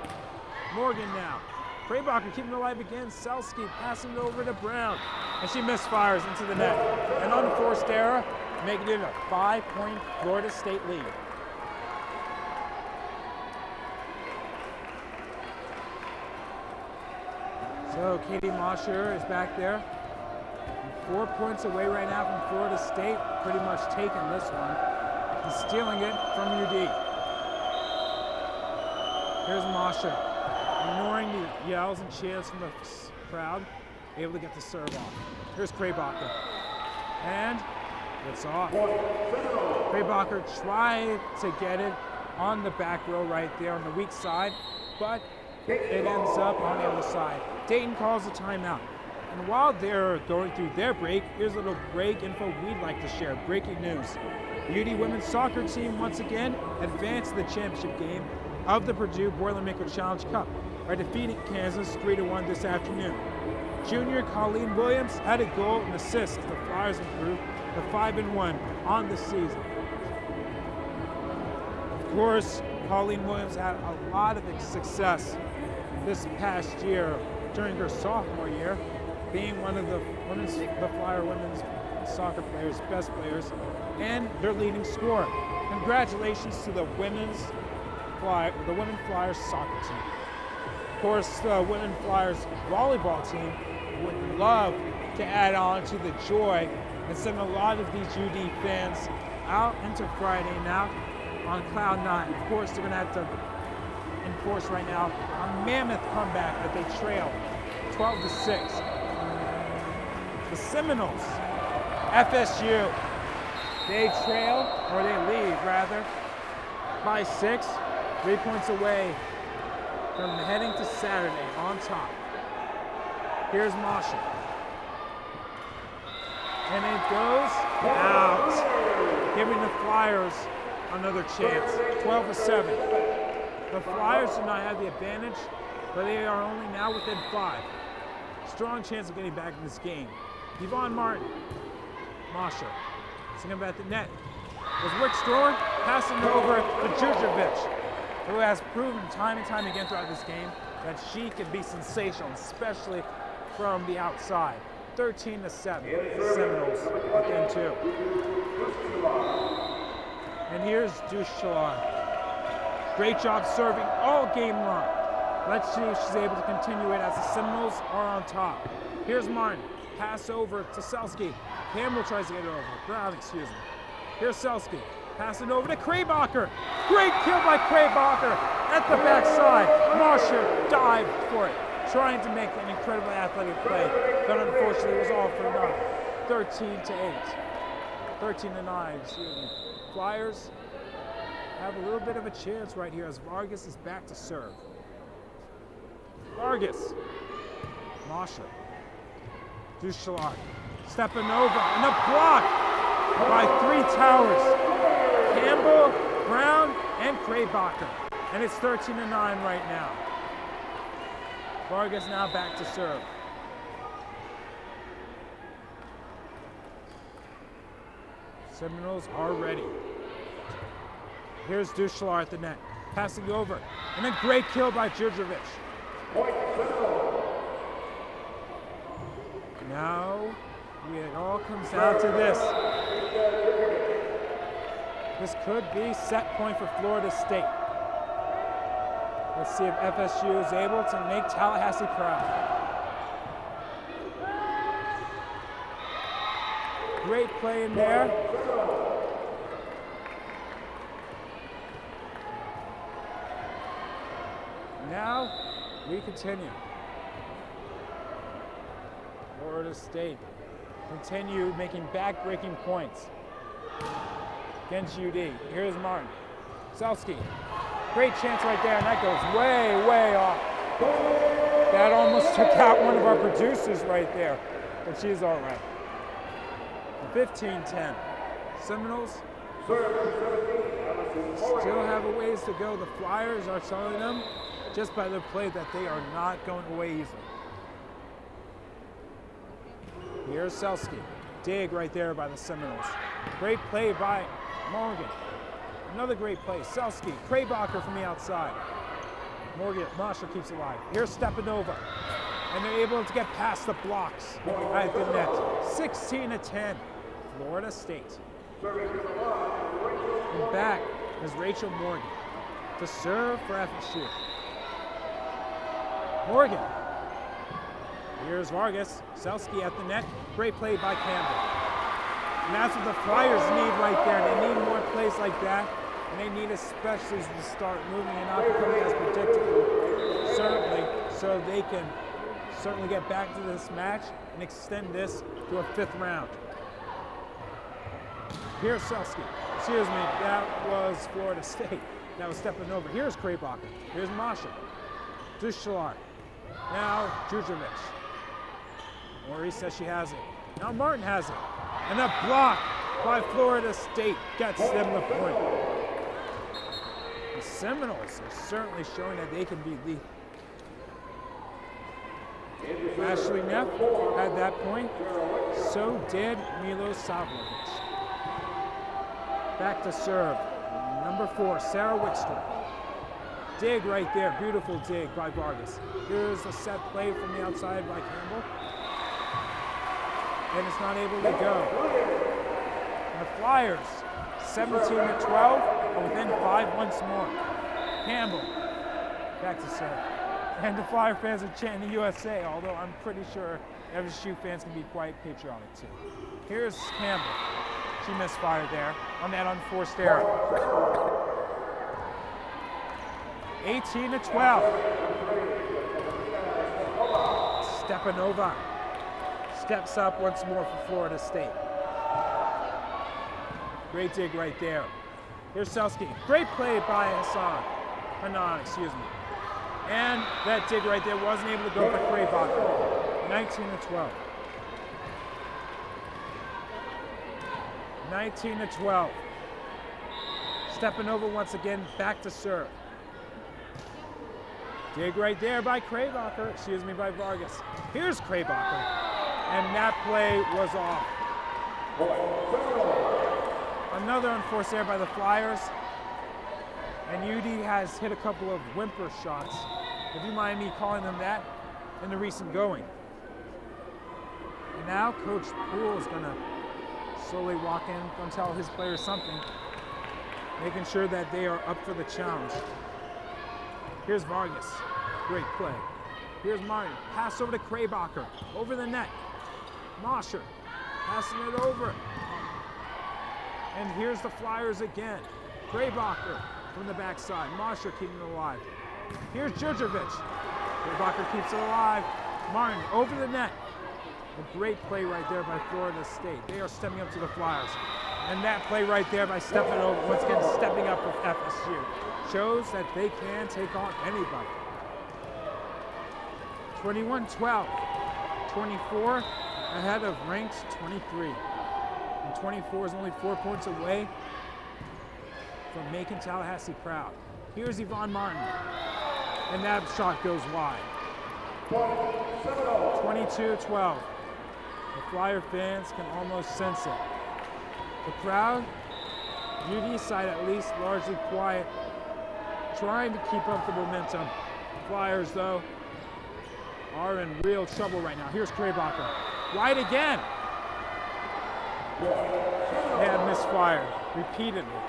S1: Morgan now. Krabacher keeping it alive again. Selski passing it over to Brown. And she misfires into the net. An unforced error, making it a 5-point Florida State lead. So Katie Mosher is back there. 4 points away right now from Florida State. Pretty much taking this one and stealing it from UD. Here's Masha. Ignoring the yells and cheers from the crowd, able to get the serve off. Here's Krabacher. And it's off. Krabacher tried to get it on the back row right there on the weak side, but it ends up on the other side. Dayton calls a timeout. And while they're going through their break, here's a little break info we'd like to share. Breaking news. The UD women's soccer team once again advanced to the championship game of the Purdue Boilermaker Challenge Cup by defeating Kansas 3-1 this afternoon. Junior Colleen Williams had a goal and assist. The Flyers improved to 5-1 on the season. Of course, Colleen Williams had a lot of success this past year during her sophomore year, being one of the Flyer women's soccer players, best players, and their leading scorer. Congratulations to the women Flyers soccer team. Of course, the women Flyers volleyball team would love to add on to the joy and send a lot of these UD fans out into Friday now on Cloud 9. Of course, they're going to have to enforce right now a mammoth comeback that they trail 12-6. The Seminoles, FSU, they trail, or they lead rather, by 6, 3 points away from heading to Saturday on top. Here's Masha. And it goes out, giving the Flyers another chance, 12-7. The Flyers do not have the advantage, but they are only now within 5. Strong chance of getting back in this game. Yvonne Martin. Masha. Sitting up at the net. Was Wickstrom passing over to Djurdjevic, who has proven time and time again throughout this game that she can be sensational, especially from the outside. 13-7. Seminoles within 2. And here's Duchalar. Great job serving all game long. Let's see if she's able to continue it as the Seminoles are on top. Here's Martin. Pass over to Selski. Campbell tries to get it over. Brown, excuse me. Here's Selski. Pass it over to Kraybacher. Great kill by Kraybacher at the backside. Marsher dived for it, trying to make an incredibly athletic play, but unfortunately it was all for naught. 13-8. 13-9, excuse me. Flyers have a little bit of a chance right here as Vargas is back to serve. Vargas. Masha. Duchalar. Stepping over and a block by 3 towers. Campbell, Brown, and Kraybacher. And it's 13-9 right now. Vargas now back to serve. Seminoles are ready. Here's Duchalar at the net. Passing over. And a great kill by Djurdjevic. Now, it all comes down to this. This could be set point for Florida State. Let's see if FSU is able to make Tallahassee proud. Great play in there. Now, we continue. Florida State continue making back-breaking points against UD. Here's Martin. Selski. Great chance right there, and that goes way, way off. That almost took out one of our producers right there, but she's all right. 15-10. Seminoles still have a ways to go. The Flyers are telling them just by their play that they are not going away easily. Here's Selski. Dig right there by the Seminoles. Great play by Morgan. Another great play. Selski. Kraybacher from the outside. Morgan. Masha keeps it alive. Here's Stepanova. And they're able to get past the blocks at the net. 16-10. Florida State. And back is Rachel Morgan to serve for FSU. Morgan. Here's Vargas. Selski at the net. Great play by Campbell. And that's what the Flyers need right there. They need more plays like that. And they need especially to start moving and not becoming as predictable. Certainly, so they can certainly get back to this match and extend this to a 5th round. Here's Selski. Excuse me, that was Florida State. That was stepping over. Here's Kraybacher. Here's Masha. Duchalar. Now Djurdjevic. Maurice says she has it. Now Martin has it. And a block by Florida State gets them the point. The Seminoles are certainly showing that they can be lethal. Ashley Neff had that point. So did Milo Savlovic. Back to serve. Number 4, Sarah Wickstrom. Dig right there. Beautiful dig by Vargas. Here's a set play from the outside by Campbell. And it's not able to go. And the Flyers, 17-12, are within 5 once more. Campbell, back to serve. And the Flyer fans are chanting USA, although I'm pretty sure FSU fans can be quite patriotic too. Here's Campbell. She misfired there on that unforced error. 18-12. Stepanova steps up once more for Florida State. Great dig right there. Here's Selski. Great play by Hanan, excuse me. And that dig right there wasn't able to go for Kraybacher. 19-12. 19-12. Stepanova once again back to serve. Dig right there by Kraybacher, by Vargas. Here's Kraybacher. And that play was off. Another unforced error by the Flyers. And UD has hit a couple of whimper shots, if you mind me calling them that, in the recent going. And now Coach Poole is going to slowly walk in and tell his players something, making sure that they are up for the challenge. Here's Vargas, great play. Here's Martin, pass over to Kraybacher, over the net. Mosher, passing it over. And here's the Flyers again. Kraybacher from the backside, Mosher keeping it alive. Here's Djurdjevic, Kraybacher keeps it alive. Martin, over the net. A great play right there by Florida State. They are stepping up to the Flyers. And that play right there by stepping over, once again stepping up with FSU, shows that they can take on anybody. 21-12, 24 ahead of ranked 23. And 24 is only 4 points away from making Tallahassee proud. Here's Yvonne Martin, and that shot goes wide. 22-12. The Flyer fans can almost sense it. The crowd, UD side at least, largely quiet, trying to keep up the momentum. Flyers, though, are in real trouble right now. Here's Kraybacher. Wide again. They have misfired repeatedly.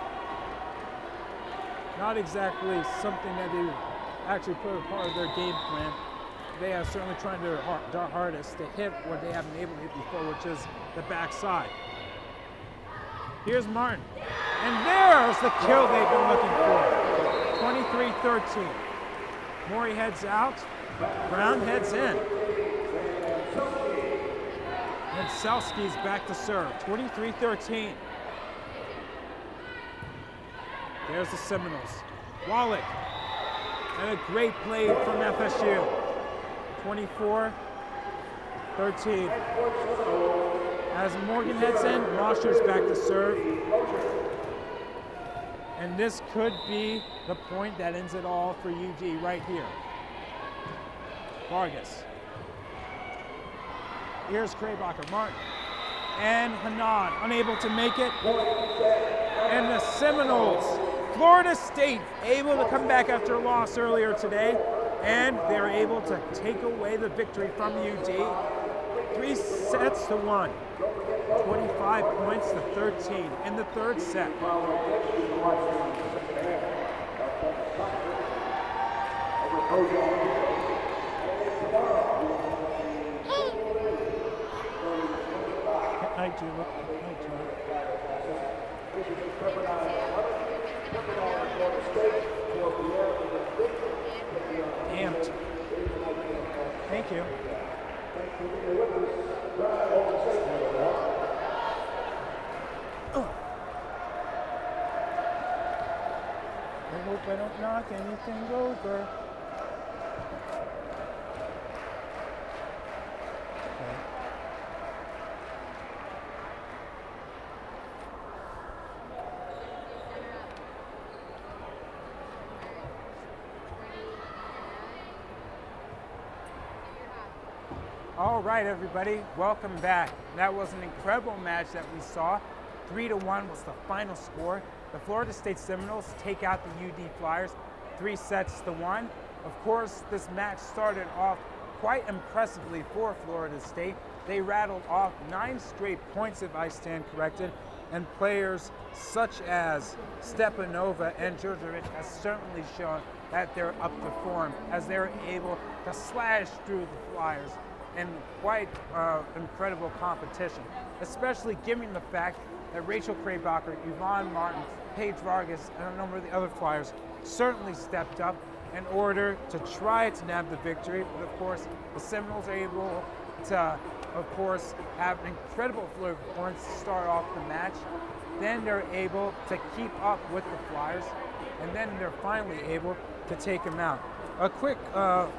S1: Not exactly something that they actually put as part of their game plan. They are certainly trying their hardest to hit what they haven't been able to hit before, which is the backside. Here's Martin. And there's the kill they've been looking for. 23-13. Morey heads out. Brown heads in. And Selski's back to serve. 23-13. There's the Seminoles. Wallach. And a great play from FSU. 24-13. As Morgan heads in, Mosher's back to serve. And this could be the point that ends it all for UD right here. Vargas. Here's Kraybacher, Martin. And Hanan, unable to make it. And the Seminoles, Florida State, able to come back after a loss earlier today. And they're able to take away the victory from UD. 3-1. 25 points to 13 in the third set. Amped. Thank you. I hope I don't knock anything over. Okay. All right, everybody, welcome back. That was an incredible match that we saw. 3-1 was the final score. The Florida State Seminoles take out the UD Flyers 3-1. Of course, this match started off quite impressively for Florida State. They rattled off 9 straight points, if I stand corrected, and players such as Stepanova and Djurdjevic has certainly shown that they're up to form as they're able to slash through the Flyers in quite incredible competition, especially given the fact that Rachel Kraybacher, Yvonne Martin, Paige Vargas, and a number of the other Flyers certainly stepped up in order to try to nab the victory. But of course, the Seminoles are able to, of course, have an incredible flow of points to start off the match. Then they're able to keep up with the Flyers, and then they're finally able to take them out. A quick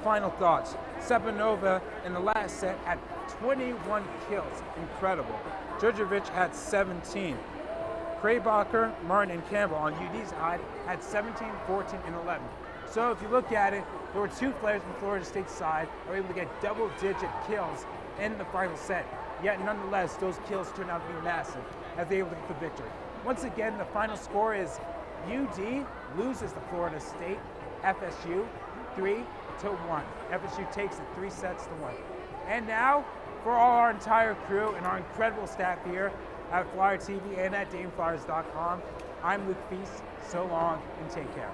S1: final thoughts. Stepanova in the last set had 21 kills, incredible. Djurdjevic had 17. Kraybacher, Martin, and Campbell on UD's side had 17, 14, and 11. So if you look at it, there were 2 players from Florida State's side who were able to get double-digit kills in the final set. Yet nonetheless, those kills turned out to be massive as they were able to get the victory. Once again, the final score is UD loses to Florida State, FSU 3-1. FSU takes it 3 sets to 1. And now, for all our entire crew and our incredible staff here at Flyer TV and at DaytonFlyers.com, I'm Luke Feast. So long and take care.